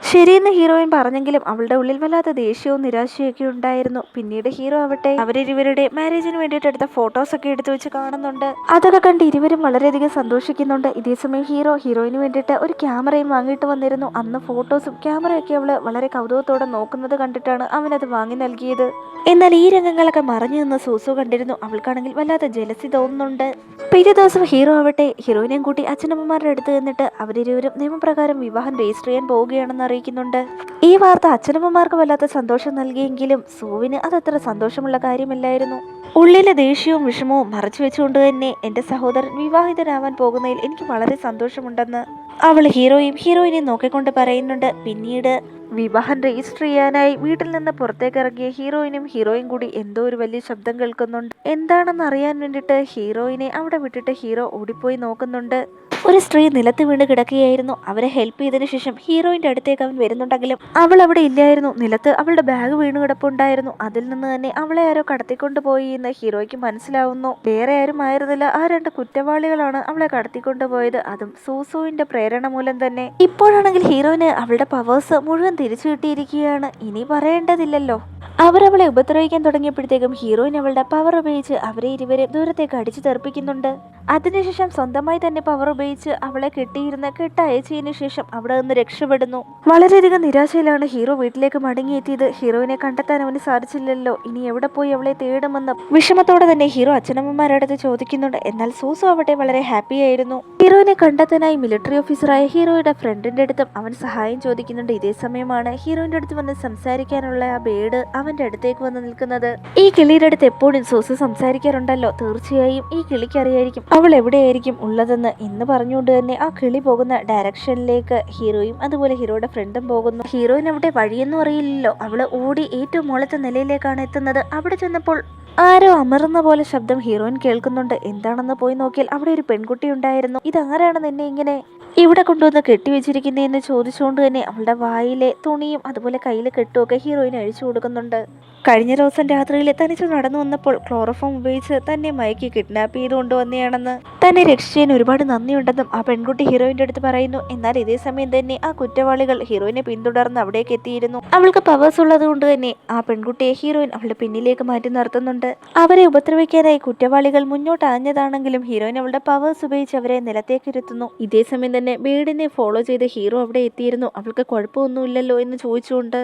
ശരിയെന്ന് ഹീറോയിൻ പറഞ്ഞെങ്കിലും അവളുടെ ഉള്ളിൽ വല്ലാത്ത ദേഷ്യവും നിരാശയൊക്കെ ഉണ്ടായിരുന്നു. പിന്നീട് ഹീറോ ആവട്ടെ അവരിരുവരുടെ മാരേജിന് വേണ്ടിയിട്ട് എടുത്ത ഫോട്ടോസ് ഒക്കെ എടുത്തു വെച്ച് കാണുന്നുണ്ട്. അതൊക്കെ കണ്ട് ഇരുവരും വളരെയധികം സന്തോഷിക്കുന്നുണ്ട്. ഇതേസമയം ഹീറോയിന് വേണ്ടിയിട്ട് ഒരു ക്യാമറയും വാങ്ങിയിട്ട് വന്നിരുന്നു. അന്ന് ഫോട്ടോസും ക്യാമറയൊക്കെ അവള് വളരെ കൗതുകത്തോടെ നോക്കുന്നത് കണ്ടിട്ടാണ് അവനത് വാങ്ങി നൽകിയത്. എന്നാൽ ഈ രംഗങ്ങളൊക്കെ മറഞ്ഞു നിന്ന് സൂസു കണ്ടിരുന്നു. അവൾക്കാണെങ്കിൽ വല്ലാത്ത ജലസി തോന്നുന്നുണ്ട്. പിറ്റേ ദിവസം ഹീറോ ആവട്ടെ ഹീറോയിനെയും കൂട്ടി അച്ഛനമ്മമാരുടെ അടുത്ത് നിന്നിട്ട് അവരിരുവരും നിയമപ്രകാരം വിവാഹം രജിസ്റ്റർ ചെയ്യാൻ പോവുകയാണെന്ന് അറിയിക്കുന്നുണ്ട്. ഈ വാർത്ത അച്ഛനമ്മമാർക്ക് വല്ലാത്ത സന്തോഷം നൽകിയെങ്കിലും സൂവിന് അതത്ര സന്തോഷമുള്ള കാര്യമില്ലായിരുന്നു. ഉള്ളിലെ ദേഷ്യവും വിഷമവും മറച്ചു വെച്ചുകൊണ്ട് തന്നെ എന്റെ സഹോദരൻ വിവാഹിതനാവാൻ പോകുന്നതിൽ എനിക്ക് വളരെ സന്തോഷമുണ്ടെന്ന് അവൾ ഹീറോയിനെ നോക്കിക്കൊണ്ട് പറയുന്നുണ്ട്. പിന്നീട് വിവാഹം രജിസ്റ്റർ ചെയ്യാനായി വീട്ടിൽ നിന്ന് പുറത്തേക്ക് ഇറങ്ങിയ ഹീറോയും കൂടി എന്തോ ഒരു വലിയ ശബ്ദം കേൾക്കുന്നുണ്ട്. എന്താണെന്ന് അറിയാൻ വേണ്ടിയിട്ട് ഹീറോയിനെ അവിടെ വിട്ടിട്ട് ഹീറോ ഓടിപ്പോയി നോക്കുന്നുണ്ട്. ഒരു സ്ത്രീ നിലത്ത് വീണ് കിടക്കുകയായിരുന്നു. അവരെ ഹെൽപ്പ് ചെയ്തതിനു ശേഷം ഹീറോയിന്റെ അടുത്തേക്ക് അവൻ വരുന്നുണ്ടെങ്കിലും അവൾ അവിടെ ഇല്ലായിരുന്നു. നിലത്ത് അവളുടെ ബാഗ് വീണ് കിടപ്പുണ്ടായിരുന്നു. അതിൽ നിന്ന് തന്നെ അവളെ ആരോ കടത്തിക്കൊണ്ട് പോയി എന്ന് ഹീറോയ്ക്ക് മനസ്സിലാവുന്നു. വേറെ ആരും ആയിരുന്നില്ല, ആ രണ്ട് കുറ്റവാളികളാണ് അവളെ കടത്തിക്കൊണ്ട് പോയത്. അതും സൂസുവിന്റെ പ്രേരണ മൂലം തന്നെ. ഇപ്പോഴാണെങ്കിൽ ഹീറോയിന് അവളുടെ പവേഴ്സ് മുഴുവൻ തിരിച്ചു കിട്ടിയിരിക്കുകയാണ്. ഇനി പറയേണ്ടതില്ലല്ലോ. അവരവളെ ഉപദ്രവിക്കാൻ തുടങ്ങിയപ്പോഴത്തേക്കും ഹീറോയിൻ അവളുടെ പവർ ഉപയോഗിച്ച് അവരെ ഇരുവരെ ദൂരത്തേക്ക് അടിച്ചു തെറിപ്പിക്കുന്നുണ്ട്. അതിനുശേഷം സ്വന്തമായി തന്നെ പവർ ഉപയോഗിച്ച് അവളെ കെട്ടയച്ചതിനു ശേഷം അവിടെ നിന്ന് രക്ഷപ്പെടുന്നു. വളരെയധികം നിരാശയിലാണ് ഹീറോ വീട്ടിലേക്ക് മടങ്ങിയെത്തിയത്. ഹീറോയിനെ കണ്ടെത്താൻ അവന് സാധിച്ചില്ലല്ലോ. ഇനി എവിടെ പോയി അവളെ തേടുമെന്ന് വിഷമത്തോടെ തന്നെ ഹീറോ അച്ഛനമ്മമാരുടെ അടുത്ത് ചോദിക്കുന്നുണ്ട്. എന്നാൽ സൂസു ആവട്ടെ വളരെ ഹാപ്പി ആയിരുന്നു. ഹീറോയിനെ കണ്ടെത്താനായി മിലിറ്ററി ഓഫീസറായ ഹീറോയുടെ ഫ്രണ്ടിന്റെ അടുത്തും അവൻ സഹായം ചോദിക്കുന്നുണ്ട്. ഇതേ സമയമാണ് ഹീറോയിന്റെ അടുത്ത് വന്ന് സംസാരിക്കാനുള്ള ആ ബേഡ് അവന്റെ അടുത്തേക്ക് വന്ന് നിൽക്കുന്നത്. ഈ കിളിയുടെ അടുത്ത് എപ്പോഴും സൂസു സംസാരിക്കാറുണ്ടല്ലോ. തീർച്ചയായും ഈ കിളിക്ക് അറിയായിരിക്കും അവൾ എവിടെയായിരിക്കും ഉള്ളതെന്ന് എന്ന് പറഞ്ഞുകൊണ്ട് തന്നെ ആ കിളി പോകുന്ന ഡയറക്ഷനിലേക്ക് ഹീറോയും അതുപോലെ ഹീറോയുടെ ഫ്രണ്ടും പോകുന്നു. ഹീറോയിന് അവിടെ വഴിയൊന്നും അറിയില്ലല്ലോ. അവള് ഓടി ഏറ്റവും മുകളിലത്തെ നിലയിലേക്കാണ് എത്തുന്നത്. അവിടെ ചെന്നപ്പോൾ ആരോ അമർന്ന പോലെ ശബ്ദം ഹീറോയിൻ കേൾക്കുന്നുണ്ട്. എന്താണെന്ന് പോയി നോക്കിയാൽ അവിടെ ഒരു പെൺകുട്ടി ഉണ്ടായിരുന്നു. ഇതാരാണ് നിന്നെ ഇങ്ങനെ ഇവിടെ കൊണ്ടുവന്ന് കെട്ടിവെച്ചിരിക്കുന്നതെന്ന് ചോദിച്ചുകൊണ്ട് തന്നെ അവളുടെ വായിലെ തുണിയും അതുപോലെ കയ്യിൽ കെട്ടുമൊക്കെ ഹീറോയിൻ അഴിച്ചു കൊടുക്കുന്നുണ്ട്. കഴിഞ്ഞ ദിവസം രാത്രിയിൽ തനിച്ച് നടന്നു വന്നപ്പോൾ ക്ലോറോഫോം ഉപയോഗിച്ച് തന്നെ മയക്കി കിഡ്നാപ്പ് ചെയ്ത് കൊണ്ടുവന്നെയാണെന്ന് തന്നെ രക്ഷിച്ചതിന് ഒരുപാട് നന്ദിയുണ്ടെന്നും ആ പെൺകുട്ടി ഹീറോയിന്റെ അടുത്ത് പറയുന്നു. എന്നാൽ ഇതേ സമയം തന്നെ ആ കുറ്റവാളികൾ ഹീറോയിനെ പിന്തുടർന്ന് അവിടേക്ക് എത്തിയിരുന്നു. അവൾക്ക് പവേഴ്സ് ഉള്ളത് കൊണ്ട് തന്നെ ആ പെൺകുട്ടിയെ ഹീറോയിൻ അവളുടെ പിന്നിലേക്ക് മാറ്റി നിർത്തുന്നുണ്ട്. അവരെ ഉപദ്രവിക്കാനായി കുറ്റവാളികൾ മുന്നോട്ട് ആഞ്ഞതാണെങ്കിലും ഹീറോയിൻ അവളുടെ പവേഴ്സ് ഉപയോഗിച്ച് അവരെ നിലത്തേക്ക് ഇരുത്തുന്നു. ഇതേ സമയം തന്നെ ബേഡിനെ ഫോളോ ചെയ്ത് ഹീറോ അവിടെ എത്തിയിരുന്നു. അവൾക്ക് കുഴപ്പമൊന്നുമില്ലല്ലോ എന്ന് ചോദിച്ചുകൊണ്ട്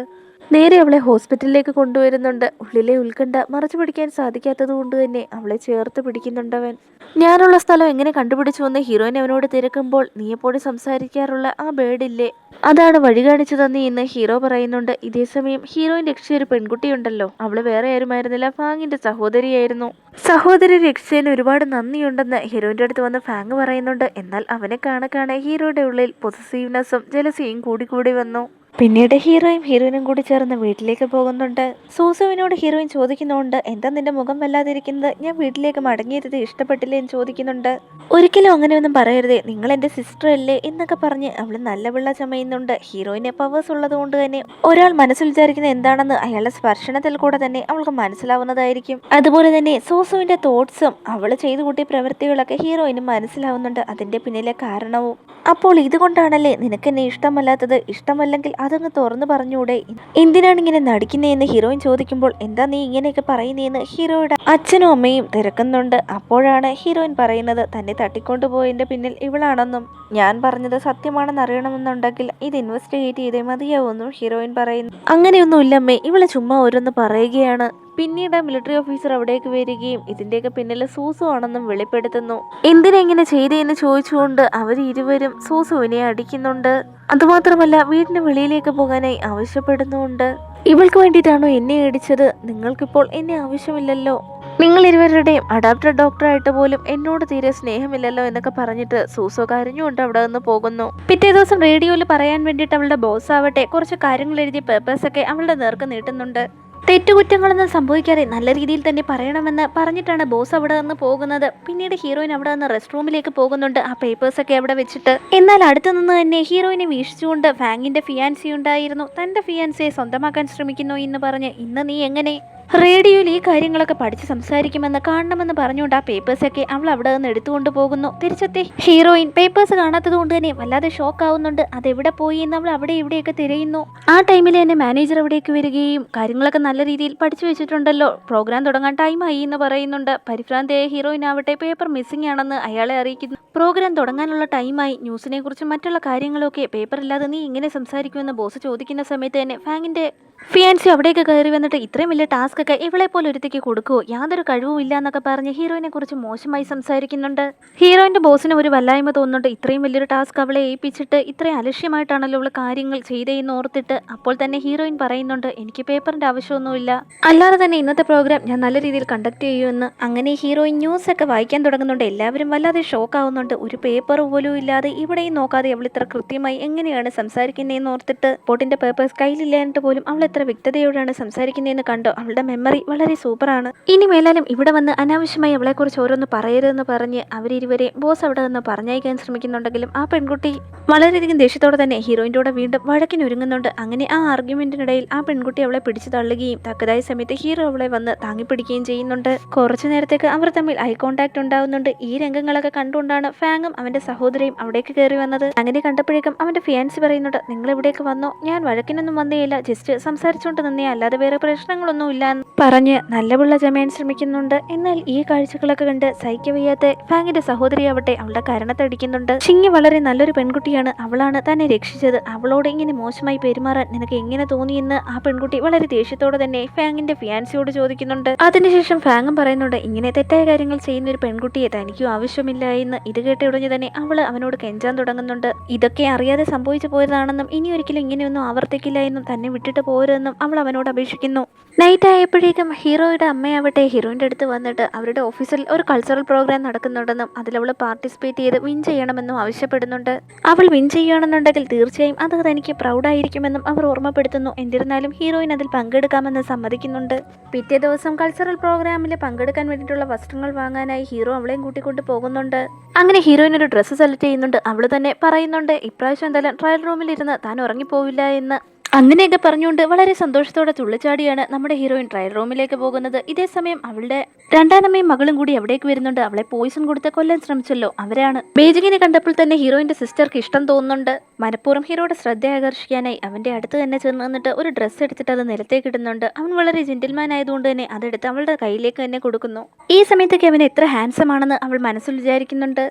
നേരെ അവളെ ഹോസ്പിറ്റലിലേക്ക് കൊണ്ടുവരുന്നുണ്ട്. ഉള്ളിലെ ഉത്കണ്ഠ മറച്ചു പിടിക്കാൻ സാധിക്കാത്തത് കൊണ്ട് തന്നെ അവളെ ചേർത്ത് പിടിക്കുന്നുണ്ടവൻ. ഞാനുള്ള സ്ഥലം എങ്ങനെ കണ്ടുപിടിച്ചു എന്ന് ഹീറോയിൻ അവനോട് തിരക്കുമ്പോൾ നീ എപ്പോഴും സംസാരിക്കാറുള്ള ആ ബേഡില്ലേ, അതാണ് വഴി കാണിച്ചു തന്നെ എന്ന് ഹീറോ പറയുന്നുണ്ട്. ഇതേസമയം ഹീറോയിൻ രക്ഷിച്ച ഒരു പെൺകുട്ടിയുണ്ടല്ലോ, അവള് വേറെ ആരുമായിരുന്നില്ല, ഫാങ്ങിന്റെ സഹോദരിയായിരുന്നു. സഹോദരി രക്ഷിച്ചതിന് ഒരുപാട് നന്ദിയുണ്ടെന്ന് ഹീറോയിന്റെ അടുത്ത് വന്ന് ഫാങ് പറയുന്നുണ്ട്. എന്നാൽ അവനെ കാണെ ഹീറോയുടെ ഉള്ളിൽ പൊസസീവ്നെസ്സും ജലസിയും കൂടി വന്നു. പിന്നീട് ഹീറോയിനും കൂടി ചേർന്ന് വീട്ടിലേക്ക് പോകുന്നുണ്ട്. സൂസുവിനോട് ഹീറോയിൻ ചോദിക്കുന്നുണ്ട്, എന്താ നിന്റെ മുഖം വല്ലാതിരിക്കുന്നത്, ഞാൻ വീട്ടിലേക്ക് മടങ്ങിയത് ഇഷ്ടപ്പെട്ടില്ലേ എന്ന് ചോദിക്കുന്നുണ്ട്. ഒരിക്കലും അങ്ങനെയൊന്നും പറയരുതേ, നിങ്ങൾ എന്റെ സിസ്റ്റർ അല്ലേ എന്നൊക്കെ പറഞ്ഞ് അവള് നല്ല വെള്ള ചമയുന്നുണ്ട്. ഹീറോയിന് പവേഴ്സ് ഉള്ളത് കൊണ്ട് തന്നെ ഒരാൾ മനസ്സിൽ വിചാരിക്കുന്നത് എന്താണെന്ന് അയാളുടെ സ്പർശനത്തിൽ കൂടെ തന്നെ അവൾക്ക് മനസ്സിലാവുന്നതായിരിക്കും. അതുപോലെ തന്നെ സൂസുവിന്റെ തോട്ട്സും അവള് ചെയ്തു കൂട്ടിയ പ്രവൃത്തികളൊക്കെ ഹീറോയിന് മനസ്സിലാവുന്നുണ്ട്, അതിന്റെ പിന്നിലെ കാരണവും. അപ്പോൾ ഇതുകൊണ്ടാണല്ലേ നിനക്ക് എന്നെ ഇഷ്ടമല്ലാത്തത്, ഇഷ്ടമല്ലെങ്കിൽ അതങ്ങ് തുറന്നു പറഞ്ഞൂടെ, എന്തിനാണ് ഇങ്ങനെ നടിക്കുന്നതെന്ന് ഹീറോയിൻ ചോദിക്കുമ്പോൾ എന്താ നീ ഇങ്ങനെയൊക്കെ പറയുന്നതെന്ന് ഹീറോയുടെ അച്ഛനും അമ്മയും തിരക്കുന്നുണ്ട്. അപ്പോഴാണ് ഹീറോയിൻ പറയുന്നത് തന്നെ തട്ടിക്കൊണ്ടുപോയതിന്റെ പിന്നിൽ ഇവളാണെന്നും ഞാൻ പറഞ്ഞത് സത്യമാണെന്ന് അറിയണമെന്നുണ്ടെങ്കിൽ ഇത് ഇൻവെസ്റ്റിഗേറ്റ് ചെയ്തേ മതിയാവുമെന്നും ഹീറോയിൻ പറയുന്നു. അങ്ങനെയൊന്നും ഇല്ലമ്മേ, ഇവള് ചുമ്മാ ഓരോന്ന് പറയുകയാണ്. പിന്നീട് മിലിറ്ററി ഓഫീസർ അവിടേക്ക് വരികയും ഇതിന്റെയൊക്കെ പിന്നിൽ സൂസു ആണെന്നും വെളിപ്പെടുത്തുന്നു. എന്തിനാ ഇങ്ങനെ ചെയ്തതെന്ന് ചോദിച്ചുകൊണ്ട് ഇരുവരും സൂസുവിനെ അടിക്കുന്നുണ്ട്. അതുമാത്രമല്ല വീടിന് വെളിയിലേക്ക് പോകാനായി ആവശ്യപ്പെടുന്നുണ്ട്. ഇവൾക്ക് വേണ്ടിയിട്ടാണോ എന്നെ അടിച്ചത്, നിങ്ങൾക്കിപ്പോൾ എന്നെ ആവശ്യമില്ലല്ലോ, നിങ്ങൾ ഇരുവരുടെയും അഡാപ്റ്റഡ് ഡോക്ടറായിട്ട് പോലും എന്നോട് തീരെ സ്നേഹമില്ലല്ലോ എന്നൊക്കെ പറഞ്ഞിട്ട് സൂസോ കരഞ്ഞുകൊണ്ട് അവിടെ നിന്ന് പോകുന്നു. പിറ്റേ ദിവസം റേഡിയോയിൽ പറയാൻ വേണ്ടിയിട്ട് അവളുടെ ബോസ് ആവട്ടെ കുറച്ച് കാര്യങ്ങൾ എഴുതിയ പേപ്പേഴ്സൊക്കെ അവളുടെ നേർക്ക് നീട്ടുന്നുണ്ട്. തെറ്റുകുറ്റങ്ങളൊന്നും സംഭവിക്കാതെ നല്ല രീതിയിൽ തന്നെ പറയണമെന്ന് പറഞ്ഞിട്ടാണ് ബോസ് അവിടെ നിന്ന് പോകുന്നത്. പിന്നീട് ഹീറോയിൻ അവിടെ നിന്ന് റെസ്റ്റ് റൂമിലേക്ക് പോകുന്നുണ്ട്, ആ പേപ്പേഴ്സൊക്കെ അവിടെ വെച്ചിട്ട്. എന്നാൽ അടുത്തു നിന്ന് തന്നെ ഹീറോയിനെ വീക്ഷിച്ചുകൊണ്ട് ഫാങ്ങിന്റെ ഫിയാൻസി ഉണ്ടായിരുന്നു. തന്റെ ഫിയാൻസിയെ സ്വന്തമാക്കാൻ ശ്രമിക്കുന്നു എന്ന് പറഞ്ഞ് ഇന്ന് നീ എങ്ങനെ റേഡിയോയിൽ ഈ കാര്യങ്ങളൊക്കെ പഠിച്ച് സംസാരിക്കുമെന്ന് കാണണമെന്ന് പറഞ്ഞുകൊണ്ട് ആ പേപ്പേഴ്സൊക്കെ അവൾ അവിടെ നിന്ന് എടുത്തുകൊണ്ട് പോകുന്നു. തിരിച്ചെത്തി ഹീറോയിൻ പേപ്പേഴ്സ് കാണാത്തത് കൊണ്ട് തന്നെ വല്ലാതെ ഷോക്ക് ആവുന്നുണ്ട്. അതെവിടെ പോയി എന്ന് അവൾ അവിടെ ഇവിടെയൊക്കെ തിരയുന്നു. ആ ടൈമിൽ തന്നെ മാനേജർ അവിടേക്ക് വരികയും കാര്യങ്ങളൊക്കെ നല്ല രീതിയിൽ പഠിച്ചു വെച്ചിട്ടുണ്ടല്ലോ, പ്രോഗ്രാം തുടങ്ങാൻ ടൈമായി എന്ന് പറയുന്നുണ്ട്. പരിഭ്രാന്തിയായ ഹീറോയിൻ ആവട്ടെ പേപ്പർ മിസ്സിംഗ് ആണെന്ന് അയാളെ അറിയിക്കുന്നു. പ്രോഗ്രാം തുടങ്ങാനുള്ള ടൈമായി, ന്യൂസിനെ കുറിച്ചും മറ്റുള്ള കാര്യങ്ങളൊക്കെ പേപ്പറില്ലാതെ നീ ഇങ്ങനെ സംസാരിക്കുമെന്ന് ബോസ് ചോദിക്കുന്ന സമയത്ത് തന്നെ ഫാങ്ങിന്റെ ഫിയാൻസി അവിടേക്ക് കയറി വന്നിട്ട് ഇത്രയും വലിയ ടാസ്ക് ഒക്കെ ഇവളെ പോലെ ഒരുത്തേക്ക് കൊടുക്കുമോ, യാതൊരു കഴിവും ഇല്ല എന്നൊക്കെ പറഞ്ഞ് ഹീറോയിനെ കുറിച്ച് മോശമായി സംസാരിക്കുന്നുണ്ട്. ഹീറോയിന്റെ ബോസിന് ഒരു വല്ലായ്മ തോന്നുന്നുണ്ട്. ഇത്രയും വലിയൊരു ടാസ്ക് അവളെ ഏൽപ്പിച്ചിട്ട് ഇത്രയും അലക്ഷ്യമായിട്ടാണല്ലോ അവൾ കാര്യങ്ങൾ ചെയ്തതെന്ന് ഓർത്തിട്ട്. അപ്പോൾ തന്നെ ഹീറോയിൻ പറയുന്നുണ്ട്, എനിക്ക് പേപ്പറിന്റെ ആവശ്യമൊന്നുമില്ല, അല്ലാതെ തന്നെ ഇന്നത്തെ പ്രോഗ്രാം ഞാൻ നല്ല രീതിയിൽ കണ്ടക്ട് ചെയ്യുമെന്ന്. അങ്ങനെ ഹീറോയിൻ ന്യൂസ് ഒക്കെ വായിക്കാൻ തുടങ്ങുന്നുണ്ട്. എല്ലാവരും വല്ലാതെ ഷോക്ക് ആവുന്നുണ്ട്. ഒരു പേപ്പർ പോലും ഇല്ലാതെ ഇവിടെയും നോക്കാതെ അവൾ ഇത്ര കൃത്യമായി എങ്ങനെയാണ് സംസാരിക്കുന്നതെന്ന് ഓർത്തിട്ട്. പോട്ടിന്റെ പേപ്പേഴ്സ് കയ്യിലില്ലാണ്ട് പോലും അവൾ എത്ര വ്യക്തതയോടാണ് സംസാരിക്കുന്നതെന്ന് കണ്ടോ. അവളുടെ മെമ്മറി വളരെ സൂപ്പറാണ്. ഇനി മേലാലും ഇവിടെ വന്ന് അനാവശ്യമായി അവളെക്കുറിച്ച് ഓരോന്ന് പറയരുതെന്ന് പറഞ്ഞ് അവരിരുവരെ ബോസ് അവിടെ നിന്ന് പറഞ്ഞയക്കാൻ ശ്രമിക്കുന്നുണ്ടെങ്കിലും ആ പെൺകുട്ടി വളരെയധികം ദേഷ്യത്തോടെ തന്നെ ഹീറോയിൻ്റെ കൂടെ വീണ്ടും വഴക്കിനൊരുങ്ങുന്നുണ്ട്. അങ്ങനെ ആ ആർഗ്യുമെന്റിനിടയിൽ ആ പെൺകുട്ടി അവളെ പിടിച്ചു തള്ളുകയും തക്കതായ സമയത്ത് ഹീറോ അവളെ വന്ന് താങ്ങിപ്പിടിക്കുകയും ചെയ്യുന്നുണ്ട്. കുറച്ചു നേരത്തേക്ക് അവർ തമ്മിൽ ഐ കോണ്ടാക്ട് ഉണ്ടാവുന്നുണ്ട്. ഈ രംഗങ്ങളൊക്കെ കണ്ടുകൊണ്ടാണ് ഫാങ്ങും അവന്റെ സഹോദരിയും അവിടേക്ക് കയറി വന്നത്. അങ്ങനെ കണ്ടപ്പോഴേക്കും അവന്റെ ഫിയാൻസി പറയുന്നുണ്ട്, നിങ്ങൾ ഇവിടേക്ക് വന്നോ, ഞാൻ വഴക്കിനൊന്നും വന്നേയില്ല, ജസ്റ്റ് സംസാരിച്ചുകൊണ്ട് നിന്നേ, അല്ലാതെ വേറെ പ്രശ്നങ്ങളൊന്നും ഇല്ല എന്ന് പറഞ്ഞ് നല്ല പിള്ള ചമയാൻ ശ്രമിക്കുന്നുണ്ട്. എന്നാൽ ഈ കാഴ്ചകളൊക്കെ കണ്ട് സഹിക്കവയ്യാത്ത ഫാങ്ങിന്റെ സഹോദരിയാവട്ടെ അവളുടെ കരണത്തടിക്കുന്നുണ്ട്. ചിങ്ങി വളരെ നല്ലൊരു പെൺകുട്ടിയാണ്, അവളാണ് തന്നെ രക്ഷിച്ചത്, അവളോട് ഇങ്ങനെ മോശമായി പെരുമാറാൻ നിനക്ക് എങ്ങനെ തോന്നിയെന്ന് ആ പെൺകുട്ടി വളരെ ദേഷ്യത്തോടെ തന്നെ ഫാങ്ങിന്റെ ഫിയാൻസിയോട് ചോദിക്കുന്നുണ്ട്. അതിനുശേഷം ഫാങ്ങും പറയുന്നുണ്ട്, ഇങ്ങനെ തെറ്റായ കാര്യങ്ങൾ ചെയ്യുന്ന ഒരു പെൺകുട്ടിയെ തനിക്കും ആവശ്യമില്ല എന്ന്. ഇത് കേട്ട ഉടനെ തന്നെ അവള് അവനോട് കെഞ്ചാൻ തുടങ്ങുന്നുണ്ട്. ഇതൊക്കെ അറിയാതെ സംഭവിച്ചു പോയതാണെന്നും ഇനി ഒരിക്കലും ഇങ്ങനെയൊന്നും ആവർത്തിക്കില്ല എന്നും തന്നെ വിട്ടിട്ട് പോരെന്നും അവൾ അവനോട് അപേക്ഷിക്കുന്നു. നൈറ്റ് ആയപ്പോഴേക്കും ഹീറോയുടെ അമ്മയാവട്ടെ ഹീറോയിൻ്റെ അടുത്ത് വന്നിട്ട് അവരുടെ ഓഫീസിൽ ഒരു കൾച്ചറൽ പ്രോഗ്രാം നടക്കുന്നുണ്ടെന്നും അതിലവൾ പാർട്ടിസിപ്പേറ്റ് ചെയ്ത് വിൻ ചെയ്യണമെന്നും ആവശ്യപ്പെടുന്നുണ്ട്. അവൾ വിൻ ചെയ്യുകയാണെന്നുണ്ടെങ്കിൽ തീർച്ചയായും അത് തനിക്ക് പ്രൗഡായിരിക്കുമെന്നും അവർ ഓർമ്മപ്പെടുത്തുന്നു. എന്നിരുന്നാലും ഹീറോയിൻ അതിൽ പങ്കെടുക്കാമെന്ന് സമ്മതിക്കുന്നുണ്ട്. പിറ്റേ ദിവസം കൾച്ചറൽ പ്രോഗ്രാമിൽ പങ്കെടുക്കാൻ വേണ്ടിയിട്ടുള്ള വസ്ത്രങ്ങൾ വാങ്ങാനായി ഹീറോ അവളെയും കൂട്ടിക്കൊണ്ട് പോകുന്നുണ്ട്. അങ്ങനെ ഹീറോയിൻ ഒരു ഡ്രസ്സ് സെലക്ട് ചെയ്യുന്നുണ്ട്. അവൾ തന്നെ പറയുന്നുണ്ട്, ഇപ്രാവശ്യം എന്തായാലും ട്രയൽ റൂമിലിരുന്ന് താൻ ഉറങ്ങിപ്പോവില്ല എന്ന്. അങ്ങനെയൊക്കെ പറഞ്ഞുകൊണ്ട് വളരെ സന്തോഷത്തോടെ തുള്ളിച്ചാടിയാണ് നമ്മുടെ ഹീറോയിൻ ട്രയൽ റൂമിലേക്ക് പോകുന്നത്. ഇതേ സമയം അവളുടെ രണ്ടാനമ്മയും മകളും കൂടി അവിടേക്ക് വരുന്നുണ്ട്. അവളെ പോയിസൺ കൊടുത്ത് കൊല്ലാൻ ശ്രമിച്ചല്ലോ, അവരാണ്. ബേജിങ്ങിനെ കണ്ടപ്പോൾ തന്നെ ഹീറോയിന്റെ സിസ്റ്റർക്ക് ഇഷ്ടം തോന്നുന്നുണ്ട്. മനഃപൂർവ്വം ഹീറോയുടെ ശ്രദ്ധ ആകർഷിക്കാനായി അവന്റെ അടുത്ത് തന്നെ ചെന്ന് നിന്നിട്ട് ഒരു ഡ്രസ്സ് എടുത്തിട്ട് അത് നിലത്തേക്ക് ഇടുന്നുണ്ട്. അവൻ വളരെ ജെന്റിൽമാൻ ആയതുകൊണ്ട് തന്നെ അതെടുത്ത് അവളുടെ കയ്യിലേക്ക് തന്നെ കൊടുക്കുന്നു. ഈ സമയത്തൊക്കെ അവൻ എത്ര ഹാൻസം ആണെന്ന് അവൾ മനസ്സിൽ വിചാരിക്കുന്നുണ്ട്.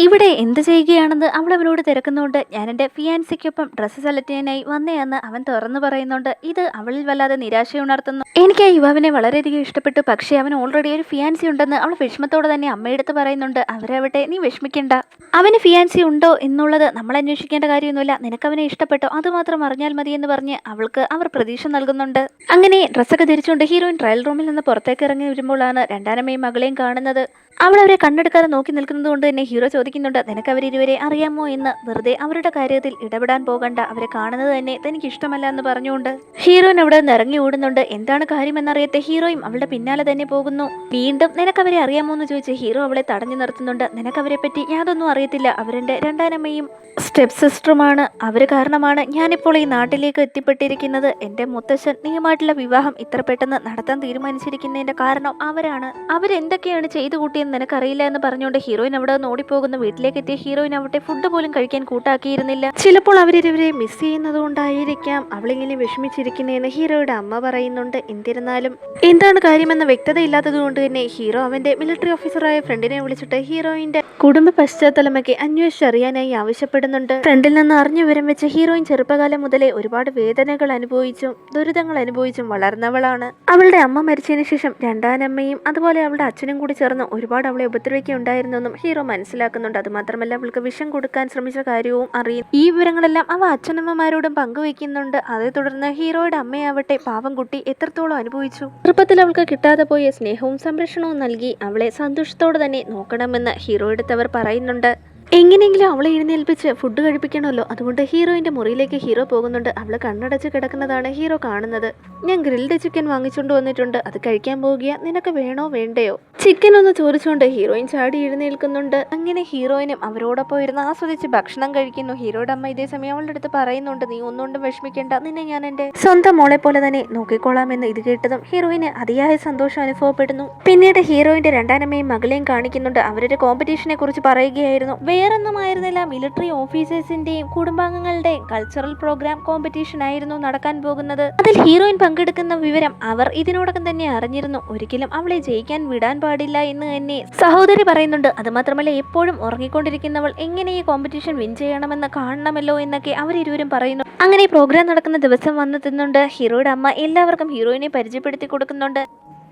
ഇവിടെ എന്ത് ചെയ്യുകയാണെന്ന് അവൾ അവനോട് തിരക്കുന്നുണ്ട്. ഞാൻ എൻ്റെ ഫിയാൻസിക്കൊപ്പം ഡ്രസ്സ് സെലക്ട് ചെയ്യാനായി വന്നേയെന്ന് അവൻ തുറന്നു പറയുന്നുണ്ട്. ഇത് അവളിൽ വല്ലാതെ നിരാശയുണർത്തുന്നു. എനിക്ക് ആ യുവാവിനെ വളരെയധികം ഇഷ്ടപ്പെട്ടു, പക്ഷേ അവൻ ഓൾറെഡി ഒരു ഫിയാൻസി ഉണ്ടെന്ന് അവൾ വിഷമത്തോടെ തന്നെ അമ്മയെടുത്ത് പറയുന്നുണ്ട്. അവരവട്ടെ, നീ വിഷമിക്കണ്ട, അവന് ഫിയാൻസി ഉണ്ടോ എന്നുള്ളത് നമ്മൾ അന്വേഷിക്കേണ്ട കാര്യമൊന്നുമില്ല, നിനക്കവനെ ഇഷ്ടപ്പെട്ടോ അതുമാത്രം അറിഞ്ഞാൽ മതി എന്ന് പറഞ്ഞ് അവൾക്ക് അവർ പ്രതീക്ഷ നൽകുന്നുണ്ട്. അങ്ങനെ ഡ്രസ്സൊക്കെ ധരിച്ചുകൊണ്ട് ഹീറോയിൻ ട്രയൽ റൂമിൽ നിന്ന് പുറത്തേക്ക് ഇറങ്ങി വരുമ്പോഴാണ് രണ്ടാനമ്മയും മകളെയും കാണുന്നത്. അവൾ അവരെ കണ്ണെടുക്കാതെ നോക്കി നിൽക്കുന്നത് കൊണ്ട് തന്നെ ഹീറോ ചോദിക്കുന്നുണ്ട്, നിനക്ക് അവരിരുവരെ അറിയാമോ എന്ന്. വെറുതെ അവരുടെ കാര്യത്തിൽ ഇടപെടാൻ പോകണ്ട, അവരെ കാണുന്നത് തന്നെ തനിക്ക് ഇഷ്ടമല്ല എന്ന് പറഞ്ഞുകൊണ്ട് ഹീറോയിൻ അവിടെ നിന്ന് ഇറങ്ങി ഓടുന്നുണ്ട്. എന്താണ് കാര്യമെന്നറിയത്തെ ഹീറോയും അവളുടെ പിന്നാലെ തന്നെ പോകുന്നു. വീണ്ടും നിനക്കവരെ അറിയാമോ എന്ന് ചോദിച്ച് ഹീറോ അവളെ തടഞ്ഞു നിർത്തുന്നുണ്ട്. നിനക്കവരെ പറ്റി യാതൊന്നും അറിയത്തില്ല, അവരെൻ്റെ രണ്ടാനമ്മയും സ്റ്റെപ്പ് സിസ്റ്ററുമാണ്, അവർ കാരണമാണ് ഞാനിപ്പോൾ ഈ നാട്ടിലേക്ക് എത്തിപ്പെട്ടിരിക്കുന്നത്. എൻ്റെ മുത്തശ്ശൻ നീയുമായിട്ടുള്ള വിവാഹം ഇത്ര പെട്ടെന്ന് നടത്താൻ തീരുമാനിച്ചിരിക്കുന്നതിൻ്റെ കാരണം അവരാണ്. അവരെന്തൊക്കെയാണ് ചെയ്തു കൂട്ടിയെന്ന് നിനക്കറിയില്ല എന്ന് പറഞ്ഞുകൊണ്ട് ഹീറോയിൻ അവിടെ നിന്ന് ഓടിപ്പോകുന്നു. വീട്ടിലേക്ക് എത്തിയ ഹീറോയിൻ അവിടെ ഫുഡ് പോലും കഴിക്കാൻ കൂട്ടാക്കിയിരുന്നില്ല. ചിലപ്പോൾ അവരിവരെ മിസ് ചെയ്യുന്നത് കൊണ്ടായിരിക്കാം അവളിങ്ങനെ വിഷമിച്ചിരിക്കുന്നതെന്ന് ഹീറോയുടെ അമ്മ പറയുന്നുണ്ട്. എന്നിരുന്നാലും എന്താണ് കാര്യമെന്ന വ്യക്തത ഇല്ലാത്തത് കൊണ്ട് തന്നെ ഹീറോ അവന്റെ മിലിറ്ററി ഓഫീസറായ ഫ്രണ്ടിനെ വിളിച്ചിട്ട് ഹീറോയിന്റെ കുടുംബ പശ്ചാത്തലമൊക്കെ അന്വേഷിച്ചറിയാനായി ആവശ്യപ്പെടുന്നുണ്ട്. ഫ്രണ്ടിൽ നിന്ന് അറിഞ്ഞു വിവരം വെച്ച് ഹീറോയിൻ ചെറുപ്പകാലം മുതലേ ഒരുപാട് വേദനകൾ അനുഭവിച്ചും ദുരിതങ്ങൾ അനുഭവിച്ചും വളർന്നവളാണ്. അവളുടെ അമ്മ മരിച്ചതിന് ശേഷം രണ്ടാനമ്മയും അതുപോലെ അവളുടെ അച്ഛനും കൂടി ചേർന്ന് ഒരുപാട് അവളെ ഉപദ്രവിക്കുകയുണ്ടായിരുന്നെന്നും ഹീറോ മനസ്സിലാക്കുന്നുണ്ട്. അതുമാത്രമല്ല അവൾക്ക് വിഷം കൊടുക്കാൻ ശ്രമിച്ച കാര്യവും അറിയും. ഈ വിവരങ്ങളെല്ലാം അവ അച്ഛനമ്മമാരോടും പങ്കുവയ്ക്കുന്നുണ്ട്. അതേ തുടർന്ന് ഹീറോയുടെ അമ്മയാവട്ടെ പാവം കുട്ടി എത്രത്തോളം അനുഭവിച്ചു. ചെറുപ്പത്തിൽ അവൾക്ക് കിട്ടാതെ പോയ സ്നേഹവും സംരക്ഷണവും നൽകി അവളെ സന്തോഷത്തോടെ തന്നെ നോക്കണമെന്ന് ഹീറോയുടെ അവർ പറയുന്നുണ്ട്. എങ്ങനെയെങ്കിലും അവളെ എഴുന്നേൽപ്പിച്ച് ഫുഡ് കഴിപ്പിക്കണമല്ലോ. അതുകൊണ്ട് ഹീറോയിൻ്റെ മുറിയിലേക്ക് ഹീറോ പോകുന്നുണ്ട്. അവൾ കണ്ണടച്ച് കിടക്കുന്നതാണ് ഹീറോ കാണുന്നത്. ഞാൻ ഗ്രിൽഡ് ചിക്കൻ വാങ്ങിച്ചുകൊണ്ട് വന്നിട്ടുണ്ട്, അത് കഴിക്കാൻ പോകുക, നിനക്ക് വേണോ വേണ്ടയോ? ചിക്കൻ ഒന്ന് ചോദിച്ചുകൊണ്ട് ഹീറോയിൻ ചാടി എഴുന്നേൽക്കുന്നുണ്ട്. അങ്ങനെ ഹീറോയിനും അവരോടൊപ്പം ഇരുന്ന് ആസ്വദിച്ച് ഭക്ഷണം കഴിക്കുന്നു. ഹീറോയുടെ അമ്മ ഇതേ സമയം അവളുടെ അടുത്ത് പറയുന്നുണ്ട്, നീ ഒന്നുകൊണ്ടും വിഷമിക്കേണ്ട, നിന്നെ ഞാൻ എൻ്റെ സ്വന്തം മോളെ പോലെ തന്നെ നോക്കിക്കോളാമെന്ന്. ഇത് കേട്ടതും ഹീറോയിന് അതിയായ സന്തോഷം അനുഭവപ്പെടുന്നു. പിന്നീട് ഹീറോയിന്റെ രണ്ടാനമ്മയും മകളെയും കാണിക്കുന്നുണ്ട്. അവരൊരു കോമ്പറ്റീഷനെ കുറിച്ച് പറയുകയായിരുന്നു. വേറൊന്നുമായിരുന്നില്ല, മിലിറ്ററി ഓഫീസേഴ്സിന്റെയും കുടുംബാംഗങ്ങളുടെയും കൾച്ചറൽ പ്രോഗ്രാം കോമ്പറ്റീഷൻ ആയിരുന്നു നടക്കാൻ പോകുന്നത്. അതിൽ ഹീറോയിൻ പങ്കെടുക്കുന്ന വിവരം അവർ ഇതിനോടകം തന്നെ അറിഞ്ഞിരുന്നു. ഒരിക്കലും അവളെ ജയിക്കാൻ വിടാൻ പാടില്ല എന്ന് തന്നെ സഹോദരി പറയുന്നുണ്ട്. അതുമാത്രമല്ല, എപ്പോഴും ഉറങ്ങിക്കൊണ്ടിരിക്കുന്നവൾ എങ്ങനെ ഈ കോമ്പറ്റീഷൻ വിൻ ചെയ്യണമെന്ന് കാണണമല്ലോ എന്നൊക്കെ അവരിരുവരും പറയുന്നു. അങ്ങനെ പ്രോഗ്രാം നടക്കുന്ന ദിവസം വന്നെത്തുന്നുണ്ട്. ഹീറോയുടെ അമ്മ എല്ലാവർക്കും ഹീറോയിനെ പരിചയപ്പെടുത്തി കൊടുക്കുന്നുണ്ട്.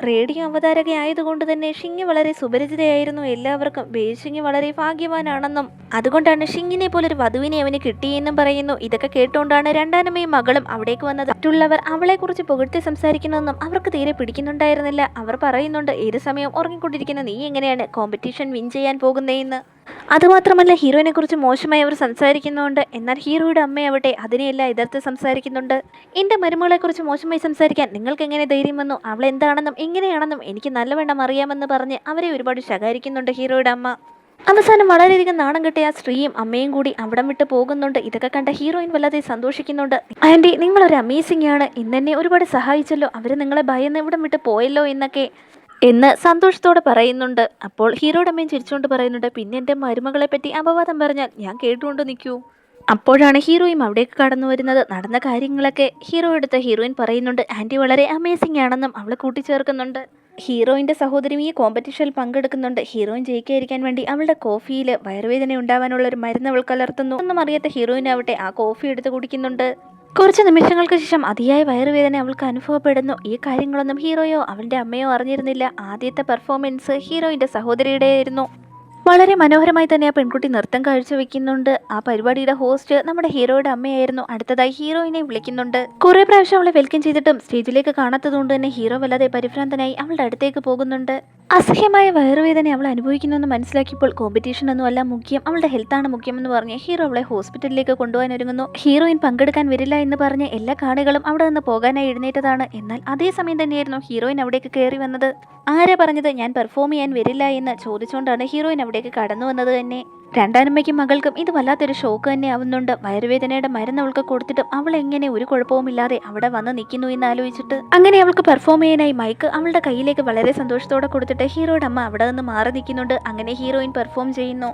റേഡിയോ അവതാരകയായതുകൊണ്ട് തന്നെ ഷിങ്ങി വളരെ സുപരിചിതയായിരുന്നു എല്ലാവർക്കും. ബേഷിങ്ങി വളരെ ഭാഗ്യവാനാണെന്നും അതുകൊണ്ടാണ് ഷിങ്ങിനെ പോലൊരു വധുവിനെ അവന് കിട്ടിയെന്നും പറയുന്നു. ഇതൊക്കെ കേട്ടുകൊണ്ടാണ് രണ്ടാനമ്മയും മകളും അവിടേക്ക് വന്നത്. മറ്റുള്ളവർ അവളെക്കുറിച്ച് പുകഴ്ത്തി സംസാരിക്കണമെന്നും അവർക്ക് തീരെ പിടിക്കുന്നുണ്ടായിരുന്നില്ല. അവർ പറയുന്നുണ്ട്, ഏത് സമയം ഉറങ്ങിക്കൊണ്ടിരിക്കുന്ന നീ എങ്ങനെയാണ് കോമ്പറ്റീഷൻ വിൻ ചെയ്യാൻ പോകുന്നതെന്ന്. അതുമാത്രമല്ല, ഹീറോയിനെ കുറിച്ച് മോശമായി അവർ സംസാരിക്കുന്നുണ്ട്. എന്നാൽ ഹീറോയുടെ അമ്മയാവട്ടെ അതിനെയെല്ലാം എതിർത്ത് സംസാരിക്കുന്നുണ്ട്. എൻ്റെ മരുമകളെ കുറിച്ച് മോശമായി സംസാരിക്കാൻ നിങ്ങൾക്ക് എങ്ങനെ ധൈര്യം വന്നു? അവൾ എന്താണെന്നും എങ്ങനെയാണെന്നും എനിക്ക് നല്ലവണ്ണം അറിയാമെന്ന് പറഞ്ഞ് അവരെ ഒരുപാട് ശകാരിക്കുന്നുണ്ട് ഹീറോയുടെ അമ്മ. അവസാനം വളരെയധികം നാണം കെട്ടിയ ആ സ്ത്രീയും അമ്മയും കൂടി അവിടം വിട്ട് പോകുന്നുണ്ട്. ഇതൊക്കെ കണ്ട ഹീറോയിൻ വല്ലാതെ സന്തോഷിക്കുന്നുണ്ട്. ആൻറ്റി, നിങ്ങളൊരു അമേസിംഗ് ആണ്, ഇന്നെന്നെ ഒരുപാട് സഹായിച്ചല്ലോ, അവർ നിങ്ങളെ ഭയന്ന് ഇവിടം വിട്ട് പോയല്ലോ എന്നൊക്കെ എന്ന് സന്തോഷത്തോടെ പറയുന്നുണ്ട്. അപ്പോൾ ഹീറോയുടെ അമ്മയും ചിരിച്ചുകൊണ്ട് പറയുന്നുണ്ട്, പിന്നെ എൻ്റെ മരുമകളെ പറ്റി അപവാദം പറഞ്ഞാൽ ഞാൻ കേട്ടുകൊണ്ട് നിൽക്കൂ. അപ്പോഴാണ് ഹീറോയും അവിടേക്ക് കടന്നു വരുന്നത്. നടന്ന കാര്യങ്ങളൊക്കെ ഹീറോ എടുത്ത് ഹീറോയിൻ പറയുന്നുണ്ട്. ആൻറ്റി വളരെ അമേസിംഗ് ആണെന്നും അവളെ കൂട്ടിച്ചേർക്കുന്നുണ്ട്. ഹീറോയിൻ്റെ സഹോദരി ഈ കോമ്പറ്റീഷനിൽ പങ്കെടുക്കുന്നുണ്ട്. ഹീറോയിൻ ജയിക്കാതിരിക്കാൻ വേണ്ടി അവളുടെ കോഫിയിൽ വയറുവേദന ഉണ്ടാവാനുള്ള ഒരു മരുന്ന് അവൾ കലർത്തുന്നു. ഒന്നും അറിയാത്ത ഹീറോയിൻ ആവട്ടെ ആ കോഫി എടുത്ത് കുടിക്കുന്നുണ്ട്. കുറച്ച് നിമിഷങ്ങൾക്ക് ശേഷം അതിയായ വയറുവേദന അവൾക്ക് അനുഭവപ്പെടുന്നു. ഈ കാര്യങ്ങളൊന്നും ഹീറോയോ അവൻ്റെ അമ്മയോ അറിഞ്ഞിരുന്നില്ല. ആദ്യത്തെ പെർഫോമൻസ് ഹീറോയിൻ്റെ സഹോദരിയുടെ ആയിരുന്നു. വളരെ മനോഹരമായി തന്നെ ആ പെൺകുട്ടി നൃത്തം കാഴ്ചവെക്കുന്നുണ്ട്. ആ പരിപാടിയുടെ ഹോസ്റ്റ് നമ്മുടെ ഹീറോയുടെ അമ്മയായിരുന്നു. അടുത്തതായി ഹീറോയിനെ വിളിക്കുന്നുണ്ട്. കുറെ പ്രാവശ്യം അവളെ വെൽക്കം ചെയ്തിട്ടും സ്റ്റേജിലേക്ക് കാണാത്തതുകൊണ്ട് തന്നെ ഹീറോ വല്ലാതെ പരിഭ്രാന്തനായി അവളുടെ അടുത്തേക്ക് പോകുന്നുണ്ട്. അസഹ്യമായ വയറുവേദന അവൾ അനുഭവിക്കുന്നുവെന്ന് മനസ്സിലാക്കിയപ്പോൾ കോമ്പറ്റീഷൻ ഒന്നും അല്ല മുഖ്യം, അവളുടെ ഹെൽത്താണ് മുഖ്യമെന്ന് പറഞ്ഞ് ഹീറോ അവളെ ഹോസ്പിറ്റലിലേക്ക് കൊണ്ടുപോകാൻ ഒരുങ്ങുന്നു. ഹീറോയിൻ പങ്കെടുക്കാൻ വരില്ല എന്ന് പറഞ്ഞ് എല്ലാ കാണികളും അവിടെ നിന്ന് പോകാനായി എഴുന്നേറ്റതാണ്. എന്നാൽ അതേസമയം തന്നെയായിരുന്നു ഹീറോയിൻ അവിടേക്ക് കയറി വന്നത്. ആരാ പറഞ്ഞത് ഞാൻ പെർഫോം ചെയ്യാൻ വരില്ല എന്ന് ചോദിച്ചുകൊണ്ടാണ് ഹീറോയിൻ അവിടേക്ക് കടന്നു വന്നത് തന്നെ. രണ്ടാനമ്മയ്ക്കും മകൾക്കും ഇത് വല്ലാത്തൊരു ഷോക്ക് തന്നെ ആവുന്നുണ്ട്. വയറുവേദനയുടെ മരുന്ന് അവൾക്ക് കൊടുത്തിട്ടും അവൾ എങ്ങനെ ഒരു കുഴപ്പവുമില്ലാതെ അവിടെ വന്ന് നിൽക്കുന്നു എന്ന് ആലോചിച്ചിട്ട് അങ്ങനെ അവൾക്ക് പെർഫോം ചെയ്യാനായി മൈക്ക് അവളുടെ കയ്യിലേക്ക് വളരെ സന്തോഷത്തോടെ കൊടുത്തിട്ട് ഹീറോയുടെ അമ്മ അവിടെ നിന്ന് മാറി നിൽക്കുന്നുണ്ട്. അങ്ങനെ ഹീറോയിൻ പെർഫോം ചെയ്യുന്നു.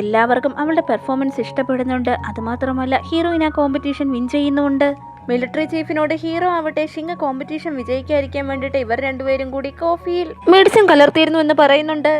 എല്ലാവർക്കും അവളുടെ പെർഫോമൻസ് ഇഷ്ടപ്പെടുന്നുണ്ട്. അതുമാത്രമല്ല, ഹീറോയിൻ ആ കോമ്പറ്റീഷൻ വിൻ ചെയ്യുന്നുണ്ട്. മിലിറ്ററി ചീഫിനോട് ഹീറോ ആവട്ടെ ഷിങ് കോമ്പറ്റീഷൻ വിജയിക്കാതിരിക്കാൻ വേണ്ടിയിട്ട് ഇവർ രണ്ടുപേരും കൂടി കോഫിയിൽ മെഡിസിൻ കലർത്തിയിരുന്നു എന്ന് പറയുന്നുണ്ട്.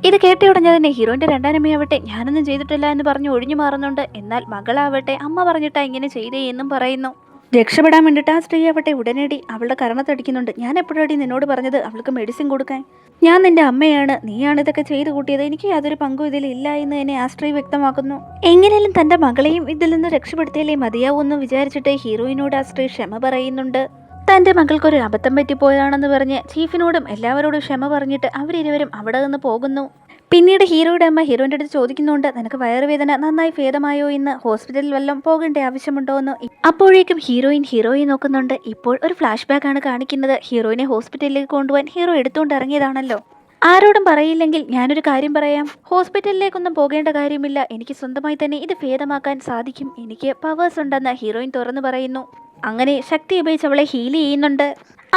ഇത് കേട്ടയുടനെ തന്നെ ഹീറോയിൻ്റെ രണ്ടാനമ്മയാവട്ടെ ഞാനൊന്നും ചെയ്തിട്ടില്ല എന്ന് പറഞ്ഞ് ഒഴിഞ്ഞു മാറുന്നുണ്ട്. എന്നാൽ മകളാവട്ടെ അമ്മ പറഞ്ഞിട്ടാ ഇങ്ങനെ ചെയ്തേ എന്നും പറയുന്നു. രക്ഷപ്പെടാൻ വേണ്ടിയിട്ട് ആ സ്ത്രീ ആവട്ടെ ഉടനടി അവളുടെ കരണത്തടിക്കുന്നുണ്ട്. ഞാൻ എപ്പോഴാടി നിന്നോട് പറഞ്ഞത് അവൾക്ക് മെഡിസിൻ കൊടുക്കാൻ? ഞാൻ നിന്റെ അമ്മയാണ്, നീയാണ് ഇതൊക്കെ ചെയ്തു കൂട്ടിയത്, എനിക്ക് യാതൊരു പങ്കും ഇതിലില്ല എന്ന് തന്നെ ആ സ്ത്രീ വ്യക്തമാക്കുന്നു. എങ്ങനെയും തൻ്റെ മകളെയും ഇതിൽ നിന്ന് രക്ഷപ്പെടുത്തിയാലേ മതിയാവൂന്ന് വിചാരിച്ചിട്ട് ഹീറോയിനോട് ആ സ്ത്രീ ക്ഷമ പറയുന്നുണ്ട്. തൻ്റെ മകൾക്കൊരു അബദ്ധം പറ്റിപ്പോയതാണെന്ന് പറഞ്ഞ് ചീഫിനോടും എല്ലാവരോടും ക്ഷമ പറഞ്ഞിട്ട് അവരിരുവരും അവിടെ നിന്ന് പോകുന്നു. പിന്നീട് ഹീറോയുടെ അമ്മ ഹീറോയിൻ്റെ അടുത്ത് ചോദിക്കുന്നുണ്ട്, നിനക്ക് വയറുവേദന നന്നായി ഭേദമായോ എന്ന്, ഹോസ്പിറ്റലിൽ വല്ലതും പോകേണ്ട ആവശ്യമുണ്ടോ എന്ന്. അപ്പോഴേക്കും ഹീറോയെ നോക്കുന്നുണ്ട്. ഇപ്പോൾ ഒരു ഫ്ലാഷ് ബാക്ക് ആണ് കാണിക്കുന്നത്. ഹീറോയിനെ ഹോസ്പിറ്റലിലേക്ക് കൊണ്ടുപോകാൻ ഹീറോ എടുത്തുകൊണ്ട് ഇറങ്ങിയതാണല്ലോ. ആരോടും പറയില്ലെങ്കിൽ ഞാനൊരു കാര്യം പറയാം, ഹോസ്പിറ്റലിലേക്കൊന്നും പോകേണ്ട കാര്യമില്ല, എനിക്ക് സ്വന്തമായി തന്നെ ഇത് ഭേദമാക്കാൻ സാധിക്കും, എനിക്ക് പവേഴ്സ് ഉണ്ടെന്ന് ഹീറോയിൻ തുറന്നു പറയുന്നു. അങ്ങനെ ശക്തി ഉപയോഗിച്ച് അവളെ ഹീൽ ചെയ്യുന്നുണ്ട്.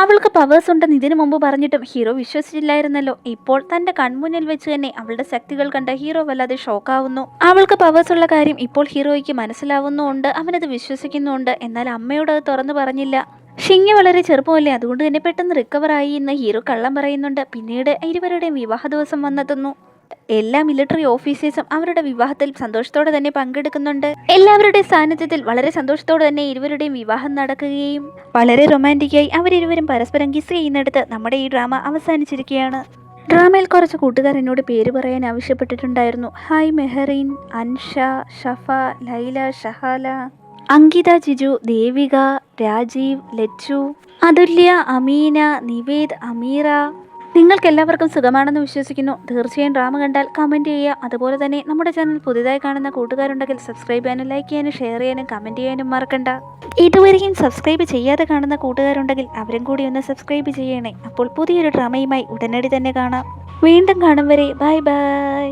അവൾക്ക് പവേഴ്സ് ഉണ്ടെന്ന് ഇതിനു മുമ്പ് പറഞ്ഞിട്ടും ഹീറോ വിശ്വസിച്ചില്ലായിരുന്നല്ലോ. ഇപ്പോൾ തൻ്റെ കൺമുന്നിൽ വെച്ച് തന്നെ അവളുടെ ശക്തികൾ കണ്ട ഹീറോ വല്ലാതെ ഷോക്കാവുന്നു. അവൾക്ക് പവേഴ്സ് ഉള്ള കാര്യം ഇപ്പോൾ ഹീറോയ്ക്ക് മനസ്സിലാവുന്നുണ്ട്. അവനത് വിശ്വസിക്കുന്നുണ്ട്. എന്നാൽ അമ്മയോട് അത് തുറന്നു പറഞ്ഞില്ല. ഷിങ് വളരെ ചെറുപ്പമല്ലേ, അതുകൊണ്ട് തന്നെ പെട്ടെന്ന് റിക്കവറായി എന്ന് ഹീറോ കള്ളം പറയുന്നുണ്ട്. പിന്നീട് ഇരുവരുടെയും വിവാഹ ദിവസം വന്നെത്തുന്നു. എല്ലാ മിലിറ്ററി ഓഫീസേഴ്സും അവരുടെ വിവാഹത്തിൽ സന്തോഷത്തോടെ തന്നെ പങ്കെടുക്കുന്നുണ്ട്. എല്ലാവരുടെയും സാന്നിധ്യത്തിൽ വളരെ സന്തോഷത്തോടെ തന്നെ ഇരുവരുടെയും വിവാഹം നടക്കുകയും വളരെ റൊമാൻറ്റിക്കായി അവരിരുവരും പരസ്പരം കിസ് ചെയ്യുന്നിടത്ത് നമ്മുടെ ഈ ഡ്രാമ അവസാനിച്ചിരിക്കുകയാണ്. ഡ്രാമയിൽ കുറച്ച് കൂട്ടുകാർ എന്നോട് പേര് പറയാൻ ആവശ്യപ്പെട്ടിട്ടുണ്ടായിരുന്നു. ഹായ് മെഹറിൻ, അൻഷ, ഷഫ, ലൈല, ഷഹാല, അങ്കിത, ജിജു, ദേവിക, രാജീവ്, ലച്ചു, അതുല്യ, അമീന, നിവേദ്, അമീറ, നിങ്ങൾക്ക് എല്ലാവർക്കും സുഖമാണെന്ന് വിശ്വസിക്കുന്നു. തീർച്ചയായും ഡ്രാമ കണ്ടാൽ കമൻറ്റ് ചെയ്യുക. അതുപോലെ തന്നെ നമ്മുടെ ചാനൽ പുതിയതായി കാണുന്ന കൂട്ടുകാരുണ്ടെങ്കിൽ സബ്സ്ക്രൈബ് ചെയ്യാനും ലൈക്ക് ചെയ്യാനും ഷെയർ ചെയ്യാനും കമൻറ്റ് ചെയ്യാനും മറക്കണ്ട. ഇതുവരെയും സബ്സ്ക്രൈബ് ചെയ്യാതെ കാണുന്ന കൂട്ടുകാരുണ്ടെങ്കിൽ അവരും കൂടി ഒന്ന് സബ്സ്ക്രൈബ് ചെയ്യണേ. അപ്പോൾ പുതിയൊരു ഡ്രാമയുമായി ഉടനടി തന്നെ കാണാം. വീണ്ടും കാണും വരെ ബൈ ബൈ.